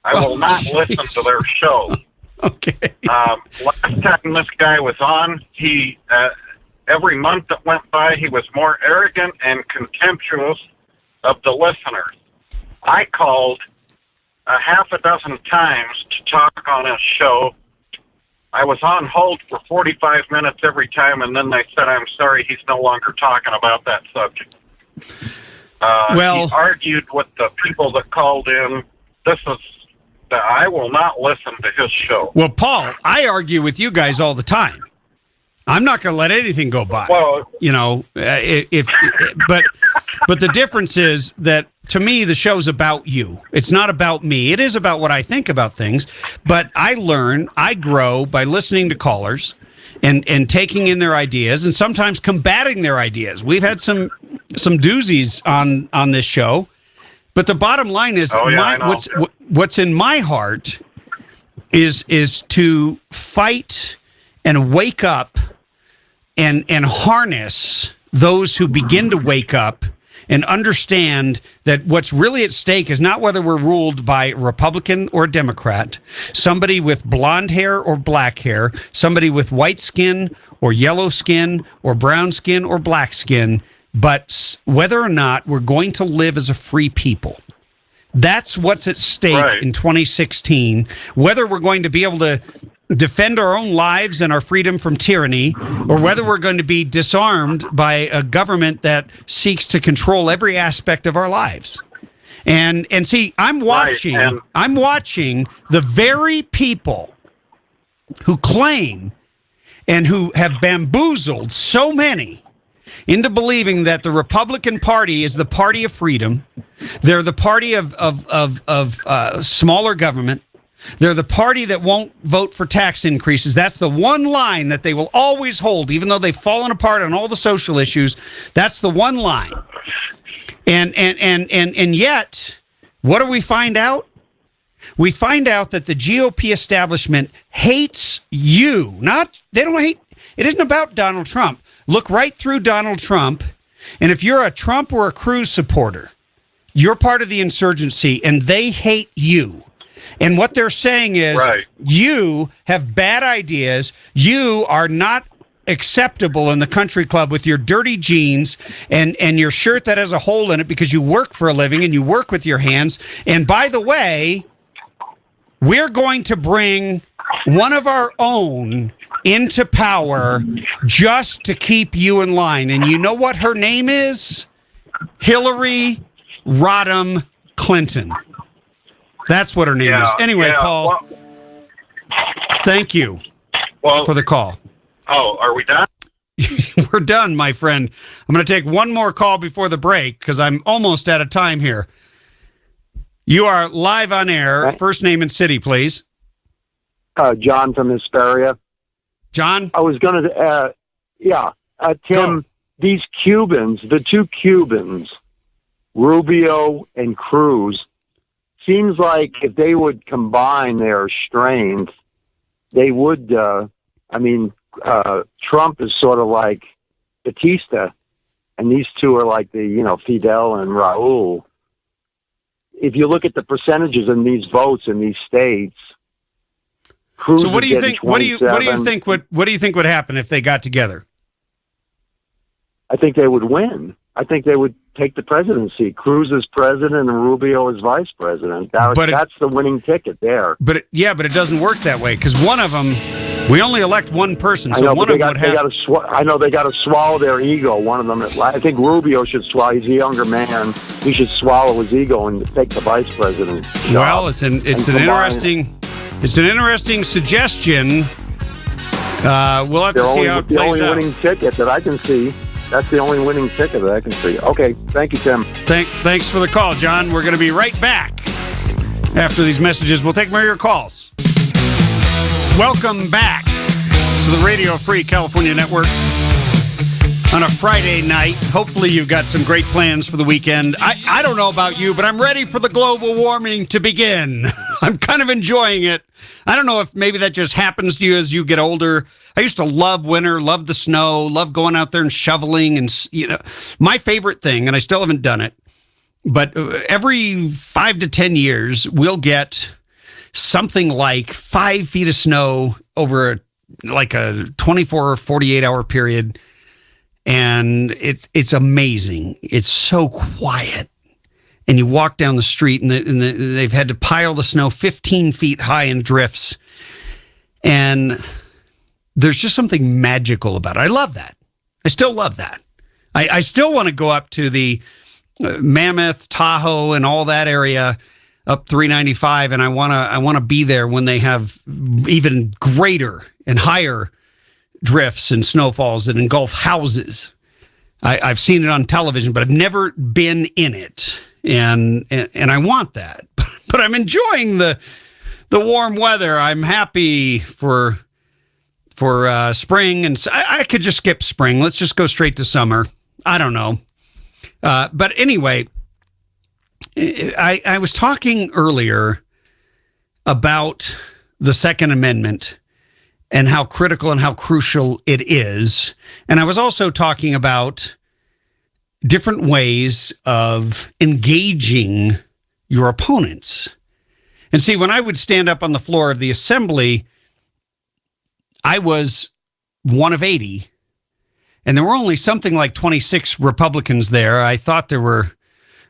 I will not listen to their show. Okay. Last time this guy was on, he every month that went by, he was more arrogant and contemptuous of the listeners. I called a half a dozen times to talk on his show. I was on hold for 45 minutes every time, and then they said, I'm sorry, he's no longer talking about that subject. He argued with the people that called in. I will not listen to his show. Well, Paul, I argue with you guys all the time. I'm not going to let anything go by. Well, but the difference is that, to me, the show's about you. It's not about me. It is about what I think about things, but I grow by listening to callers and taking in their ideas and sometimes combating their ideas. We've had some doozies on this show, But the bottom line is, what's in my heart is to fight and wake up and harness those who begin to wake up and understand that what's really at stake is not whether we're ruled by a Republican or a Democrat, somebody with blonde hair or black hair, somebody with white skin or yellow skin or brown skin or black skin, but whether or not we're going to live as a free people. That's what's at stake in 2016, whether we're going to be able to defend our own lives and our freedom from tyranny, or whether we're going to be disarmed by a government that seeks to control every aspect of our lives. And see, I'm watching the very people who claim and who have bamboozled so many into believing that the Republican Party is the party of freedom. They're the party of smaller government. They're the party that won't vote for tax increases. That's the one line that they will always hold, even though they've fallen apart on all the social issues. That's the one line. And yet, what do we find out? We find out that the GOP establishment hates you. They don't hate. It isn't about Donald Trump. Look right through Donald Trump, and if you're a Trump or a Cruz supporter, you're part of the insurgency, and they hate you. And what they're saying is, you have bad ideas. You are not acceptable in the country club with your dirty jeans and your shirt that has a hole in it because you work for a living and you work with your hands. And by the way, we're going to bring one of our own into power just to keep you in line. And you know what her name is? Hillary Rodham Clinton. That's what her name is. Anyway, Paul, thank you for the call. Oh, are we done? We're done, my friend. I'm going to take one more call before the break because I'm almost out of time here. You are live on air. First name and city, please. John from Hesperia. John? I was going to, Tim, these Cubans, the two Cubans, Rubio and Cruz, seems like if they would combine their strength, they would, Trump is sort of like Batista, and these two are like the, Fidel and Raul. If you look at the percentages in these votes in these states, Cruz. So what do you think? What do you think would happen if they got together? I think they would win. I think they would take the presidency. Cruz is president and Rubio is vice president. That's the winning ticket there. But it doesn't work that way because one of them, we only elect one person. So one of them would have. I know they got to swallow their ego. One of them, I think Rubio should swallow. He's a younger man. He should swallow his ego and take the vice president job. Well, it's an interesting suggestion. We'll have to see how it plays out. The only winning ticket that I can see. That's the only winning ticket that I can see. Okay, thank you, Tim. Thanks for the call, John. We're going to be right back after these messages. We'll take more of your calls. Welcome back to the Radio Free California Network on a Friday night. Hopefully you've got some great plans for the weekend. I don't know about you, but I'm ready for the global warming to begin. I'm kind of enjoying it. I don't know if maybe that just happens to you as you get older. I used to love winter, love the snow, love going out there and shoveling. And, my favorite thing, and I still haven't done it, but every 5 to 10 years, we'll get something like 5 feet of snow over a 24 or 48 hour period. And it's amazing. It's so quiet. And you walk down the street, and they've had to pile the snow 15 feet high in drifts. And there's just something magical about it. I love that. I still love that. I still want to go up to the Mammoth, Tahoe, and all that area up 395, and I want to be there when they have even greater and higher drifts and snowfalls that engulf houses. I've seen it on television, but I've never been in it. And I want that, but I'm enjoying the warm weather. I'm happy for spring, and I could just skip spring. Let's just go straight to summer. I don't know. But anyway, I was talking earlier about the Second Amendment and how critical and how crucial it is. And I was also talking about different ways of engaging your opponents. And see, when I would stand up on the floor of the assembly, I was one of 80. And there were only something like 26 Republicans there. I thought there were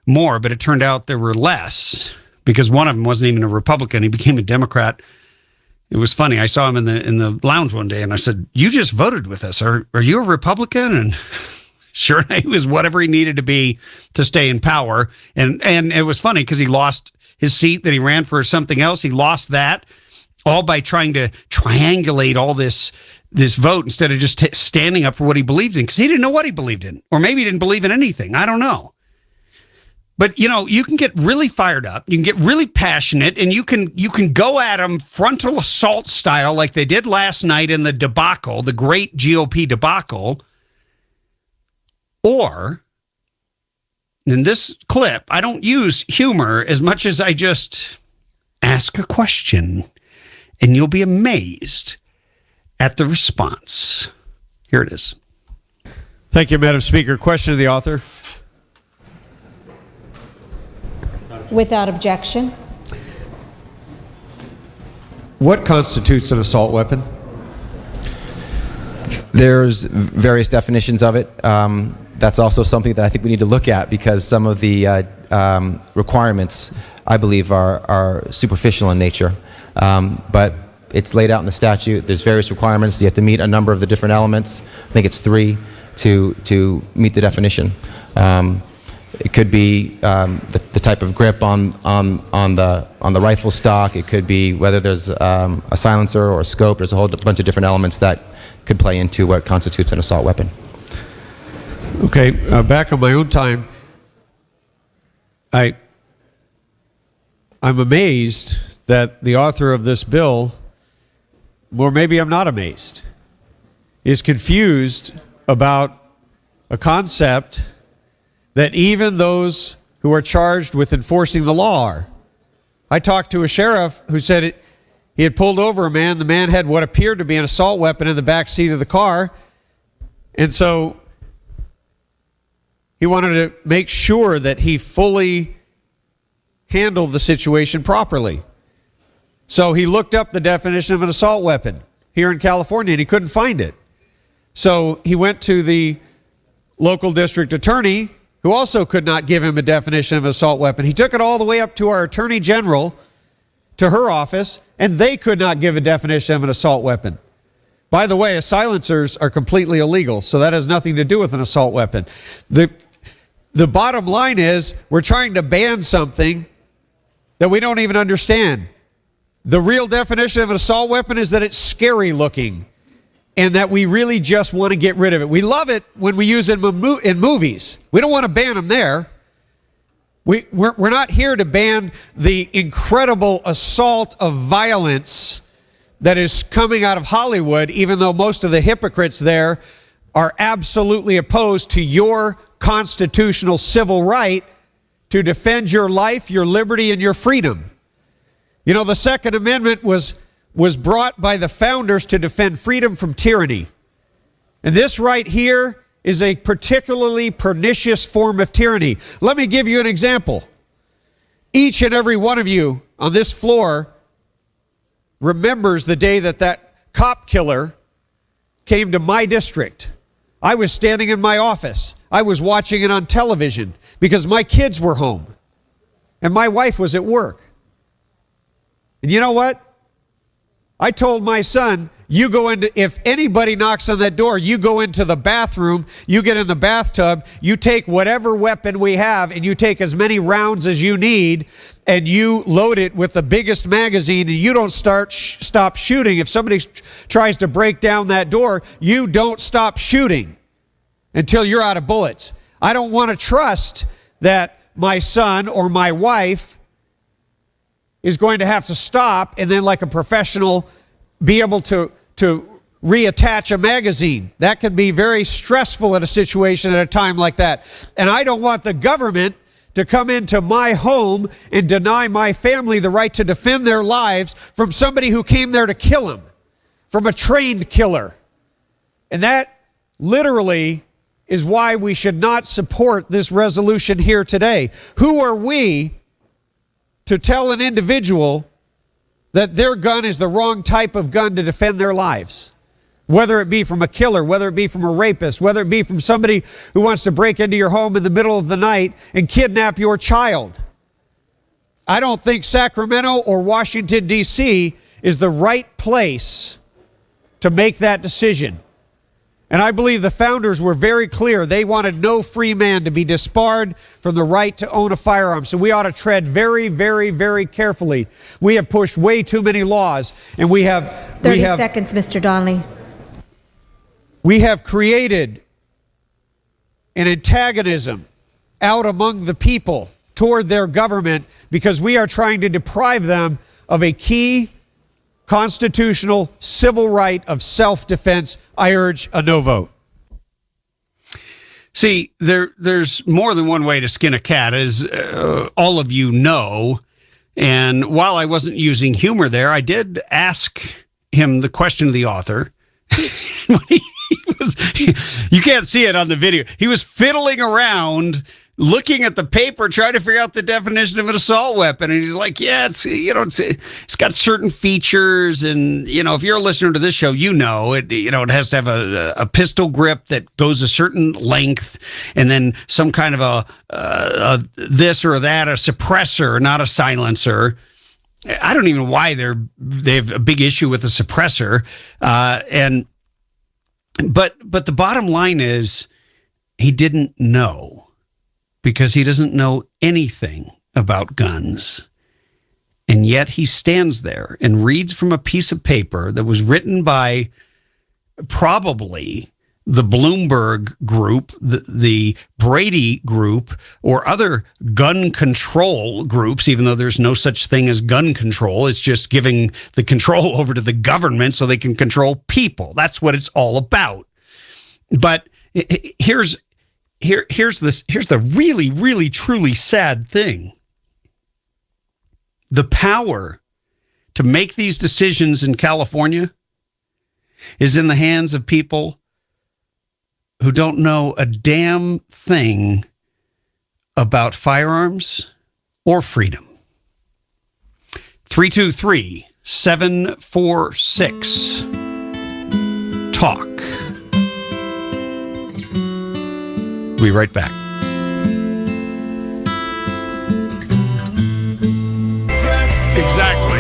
more, but it turned out there were less because one of them wasn't even a Republican. He became a Democrat. It was funny. I saw him in the lounge one day and I said, "You just voted with us. Are you a Republican?" And sure, he was whatever he needed to be to stay in power. And it was funny because he lost his seat that he ran for something else. He lost that all by trying to triangulate all this vote instead of just standing up for what he believed in, because he didn't know what he believed in, or maybe he didn't believe in anything. I don't know. But, you can get really fired up. You can get really passionate, and you can go at them frontal assault style like they did last night in the debacle, the great GOP debacle. Or, in this clip, I don't use humor as much as I just ask a question, and you'll be amazed at the response. Here it is. Thank you, Madam Speaker. Question of the author. Without objection. What constitutes an assault weapon? There's various definitions of it. That's also something that I think we need to look at, because some of the requirements, I believe, are superficial in nature. But it's laid out in the statute. There's various requirements. You have to meet a number of the different elements. I think it's 3 to meet the definition. It could be the type of grip on the rifle stock. It could be whether there's a silencer or a scope. There's a whole bunch of different elements that could play into what constitutes an assault weapon. Okay, back on my own time, I'm amazed that the author of this bill, or maybe I'm not amazed, is confused about a concept that even those who are charged with enforcing the law are. I talked to a sheriff who said he had pulled over a man. The man had what appeared to be an assault weapon in the back seat of the car. And so he wanted to make sure that he fully handled the situation properly. So he looked up the definition of an assault weapon here in California, and he couldn't find it. So he went to the local district attorney, who also could not give him a definition of an assault weapon. He took it all the way up to our attorney general, to her office, and they could not give a definition of an assault weapon. By the way, silencers are completely illegal, so that has nothing to do with an assault weapon. The bottom line is we're trying to ban something that we don't even understand. The real definition of an assault weapon is that it's scary looking and that we really just want to get rid of it. We love it when we use it in movies. We don't want to ban them there. We're not here to ban the incredible assault of violence that is coming out of Hollywood, even though most of the hypocrites there are absolutely opposed to your constitutional civil right to defend your life, your liberty, and your freedom. You know, the Second Amendment was brought by the founders to defend freedom from tyranny. And this right here is a particularly pernicious form of tyranny. Let me give you an example. Each and every one of you on this floor remembers the day that cop killer came to my district. I was standing in my office. I was watching it on television because my kids were home and my wife was at work. And you know what? I told my son, if anybody knocks on that door, you go into the bathroom, you get in the bathtub, you take whatever weapon we have, and you take as many rounds as you need, and you load it with the biggest magazine, and you don't stop shooting. If somebody tries to break down that door, you don't stop shooting until you're out of bullets. I don't want to trust that my son or my wife is going to have to stop and then, like a professional, be able to reattach a magazine. That can be very stressful in a situation at a time like that. And I don't want the government to come into my home and deny my family the right to defend their lives from somebody who came there to kill them, from a trained killer. And that literally is why we should not support this resolution here today. Who are we to tell an individual that their gun is the wrong type of gun to defend their lives? Whether it be from a killer, whether it be from a rapist, whether it be from somebody who wants to break into your home in the middle of the night and kidnap your child. I don't think Sacramento or Washington, D.C. is the right place to make that decision. And I believe the founders were very clear. They wanted no free man to be disbarred from the right to own a firearm. So we ought to tread very, very, very carefully. We have pushed way too many laws, and we have 30 seconds, Mr. Donnelly. We have created an antagonism out among the people toward their government because we are trying to deprive them of a key constitutional civil right of self-defense. I urge a no vote. See, there's more than one way to skin a cat, as all of you know. And while I wasn't using humor there, I did ask him the question of the author. You can't see it on the video. He was fiddling around, looking at the paper, trying to figure out the definition of an assault weapon. And he's like, yeah, it's got certain features. And, if you're a listener to this show, it has to have a pistol grip that goes a certain length, and then some kind of a this or that, a suppressor, not a silencer. I don't even know why they have a big issue with the suppressor. But the bottom line is he didn't know, because he doesn't know anything about guns. And yet he stands there and reads from a piece of paper that was written by probably the Bloomberg group, the Brady group, or other gun control groups, even though there's no such thing as gun control. It's just giving the control over to the government so they can control people. That's what it's all about. But here's the really, really, truly sad thing. The power to make these decisions in California is in the hands of people who don't know a damn thing about firearms or freedom. 323-746-TALK. We'll be right back. Exactly.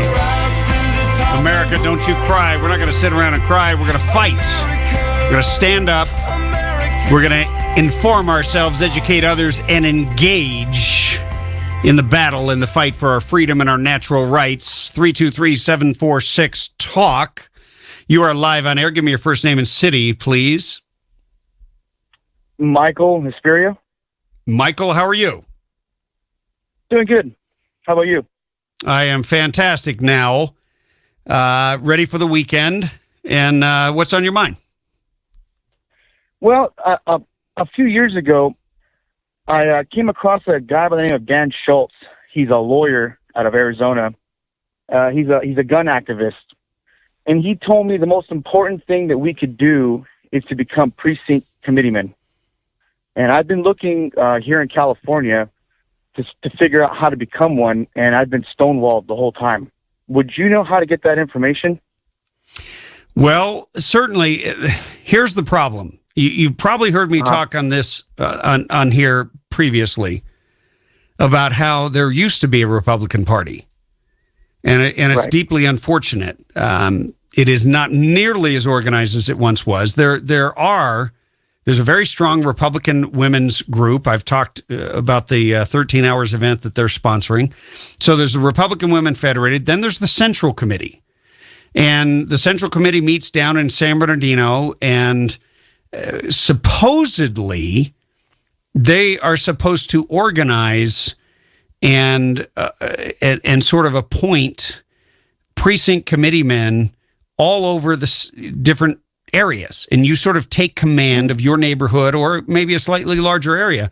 America, don't you cry. We're not going to sit around and cry. We're going to fight. We're going to stand up. We're going to inform ourselves, educate others, and engage in the battle, in the fight for our freedom and our natural rights. 323-746-TALK. You are live on air. Give me your first name and city, please. Michael Hesperia. Michael, how are you? Doing good. How about you? I am fantastic now. Ready for the weekend. And what's on your mind? Well, a few years ago, I came across a guy by the name of Dan Schultz. He's a lawyer out of Arizona. He's a gun activist. And he told me the most important thing that we could do is to become precinct committeemen. And I've been looking here in California to figure out how to become one, and I've been stonewalled the whole time. Would you know how to get that information? Well, certainly. Here's the problem. You've probably heard me talk on this on here previously about how there used to be a Republican Party, and it's right. Deeply unfortunate. It is not nearly as organized as it once was. There's a very strong Republican women's group. I've talked about the 13 Hours event that they're sponsoring. So there's the Republican Women Federated. Then there's the Central Committee, and the Central Committee meets down in San Bernardino, and supposedly they are supposed to organize and sort of appoint precinct committeemen all over the different areas, and you sort of take command of your neighborhood or maybe a slightly larger area.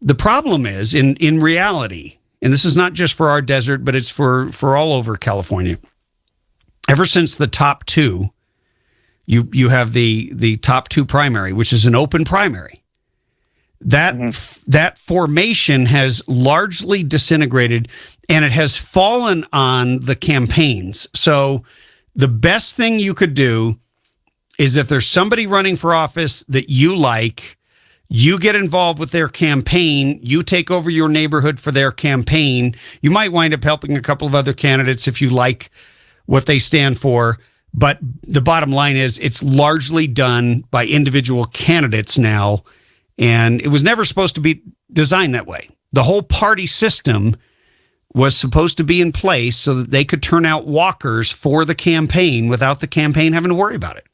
the problem is, in reality, and this is not just for our desert, but it's for all over California. Ever since the top two, you have the top two primary, which is an open primary. That formation has largely disintegrated, and it has fallen on the campaigns. So the best thing you could do is, if there's somebody running for office that you like, you get involved with their campaign, you take over your neighborhood for their campaign. You might wind up helping a couple of other candidates if you like what they stand for. But the bottom line is, it's largely done by individual candidates now. And it was never supposed to be designed that way. The whole party system was supposed to be in place so that they could turn out walkers for the campaign without the campaign having to worry about it.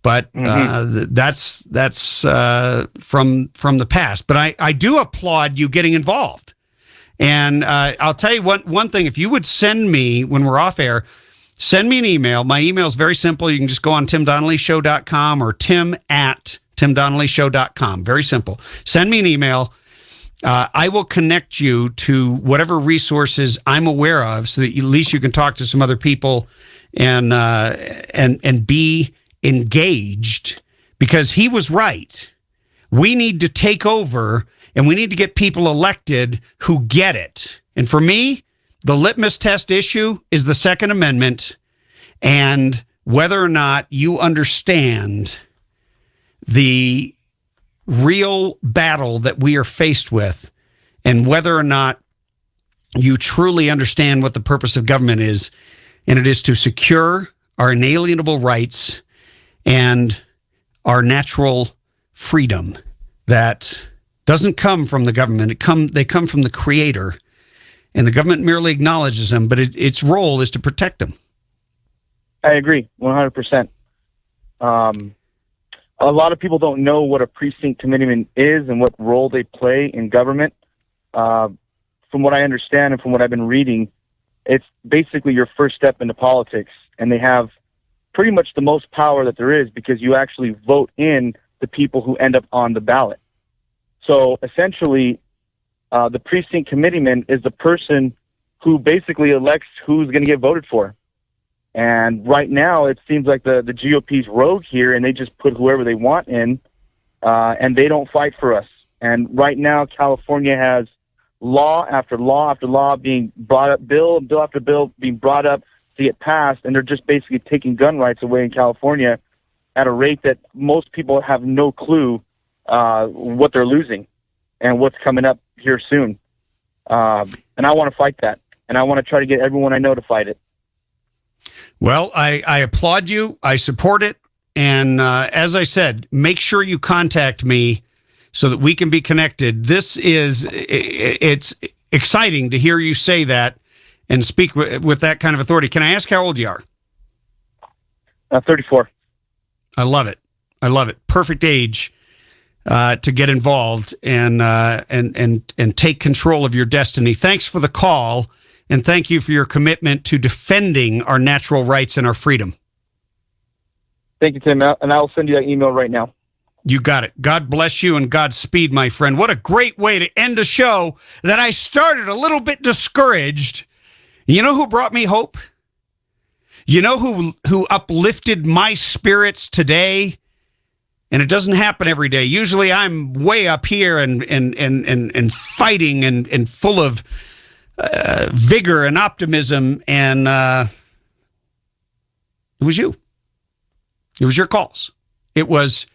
But that's from the past. But I do applaud you getting involved. And I'll tell you one thing. If you would send me, when we're off air, send me an email. My email is very simple. You can just go on timdonnellyshow.com or tim@timdonnellyshow.com. Very simple. Send me an email. I will connect you to whatever resources I'm aware of, so that at least you can talk to some other people and be engaged, because he was right. We need to take over, and we need to get people elected who get it. And for me, the litmus test issue is the Second Amendment, and whether or not you understand the real battle that we are faced with, and whether or not you truly understand what the purpose of government is, and it is to secure our inalienable rights and our natural freedom that doesn't come from the government. They come from the Creator, and the government merely acknowledges them, but its role is to protect them. I agree, 100%. A lot of people don't know what a precinct committeeman is and what role they play in government. From what I understand and from what I've been reading, it's basically your first step into politics, and they have pretty much the most power that there is, because you actually vote in the people who end up on the ballot. So essentially, the precinct committeeman is the person who basically elects who's going to get voted for. And right now, it seems like the GOP's rogue here, and they just put whoever they want in, and they don't fight for us. And right now, California has law after law after law being brought up, bill after bill being brought up to get passed, and they're just basically taking gun rights away in California at a rate that most people have no clue what they're losing and what's coming up here soon. And I want to fight that, and I want to try to get everyone I know to fight it. Well, I applaud you. I support it. And as I said, make sure you contact me so that we can be connected. It's exciting to hear you say that and speak with that kind of authority. Can I ask how old you are? 34. I love it. I love it. Perfect age to get involved and take control of your destiny. Thanks for the call, and thank you for your commitment to defending our natural rights and our freedom. Thank you, Tim, and I'll send you that email right now. You got it. God bless you and Godspeed, my friend. What a great way to end a show that I started a little bit discouraged. You know who brought me hope? You know who uplifted my spirits today? And it doesn't happen every day. Usually I'm way up here and fighting and full of vigor and optimism. And it was you. It was your calls. It was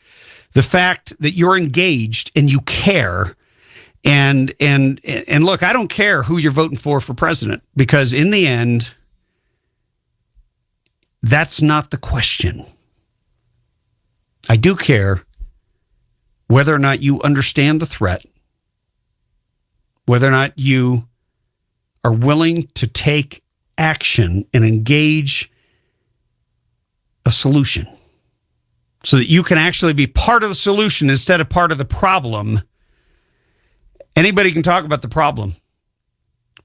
the fact that you're engaged and you care. And look, I don't care who you're voting for president, because in the end, that's not the question. I do care whether or not you understand the threat, whether or not you are willing to take action and engage a solution so that you can actually be part of the solution instead of part of the problem. Anybody can talk about the problem,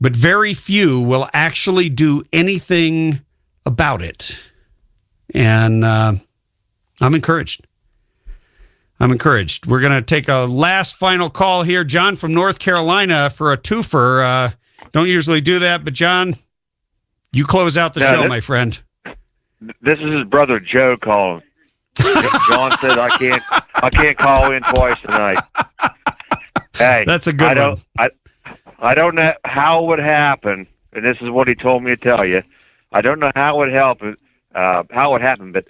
but very few will actually do anything about it. And I'm encouraged. I'm encouraged. We're going to take a last final call here. John from North Carolina for a twofer. Don't usually do that, but John, you close out the show, my friend. This is his brother Joe calling. John said I can't call in twice tonight. Hey, that's a good one. I don't know how it would happen, and this is what he told me to tell you. I don't know how it would happen, but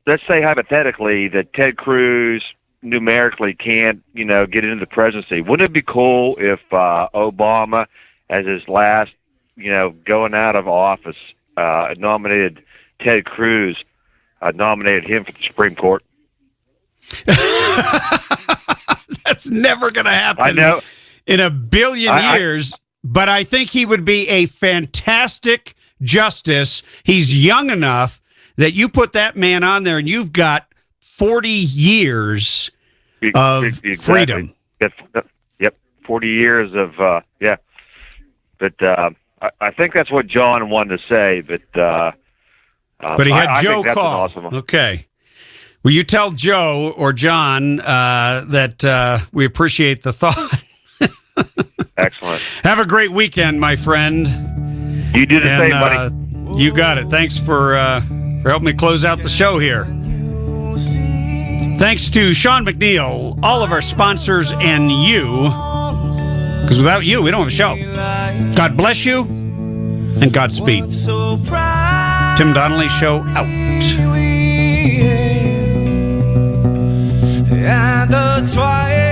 let's say hypothetically that Ted Cruz numerically can't, get into the presidency. Wouldn't it be cool if Obama, as his last, going out of office, nominated Ted Cruz, nominated him for the Supreme Court? That's never going to happen. I know. In a billion years, but I think he would be a fantastic justice. He's young enough that you put that man on there and you've got 40 years of freedom. Yep, 40 years of, But I think that's what John wanted to say, but he had Joe think call. Awesome. Okay. Will you tell Joe or John that we appreciate the thought? Excellent. Have a great weekend, my friend. You do the same, buddy. You got it. Thanks for helping me close out the show here. Thanks to Sean McNeil, all of our sponsors, and you. Because without you, we don't have a show. God bless you, and Godspeed. Tim Donnelly Show out. At the twilight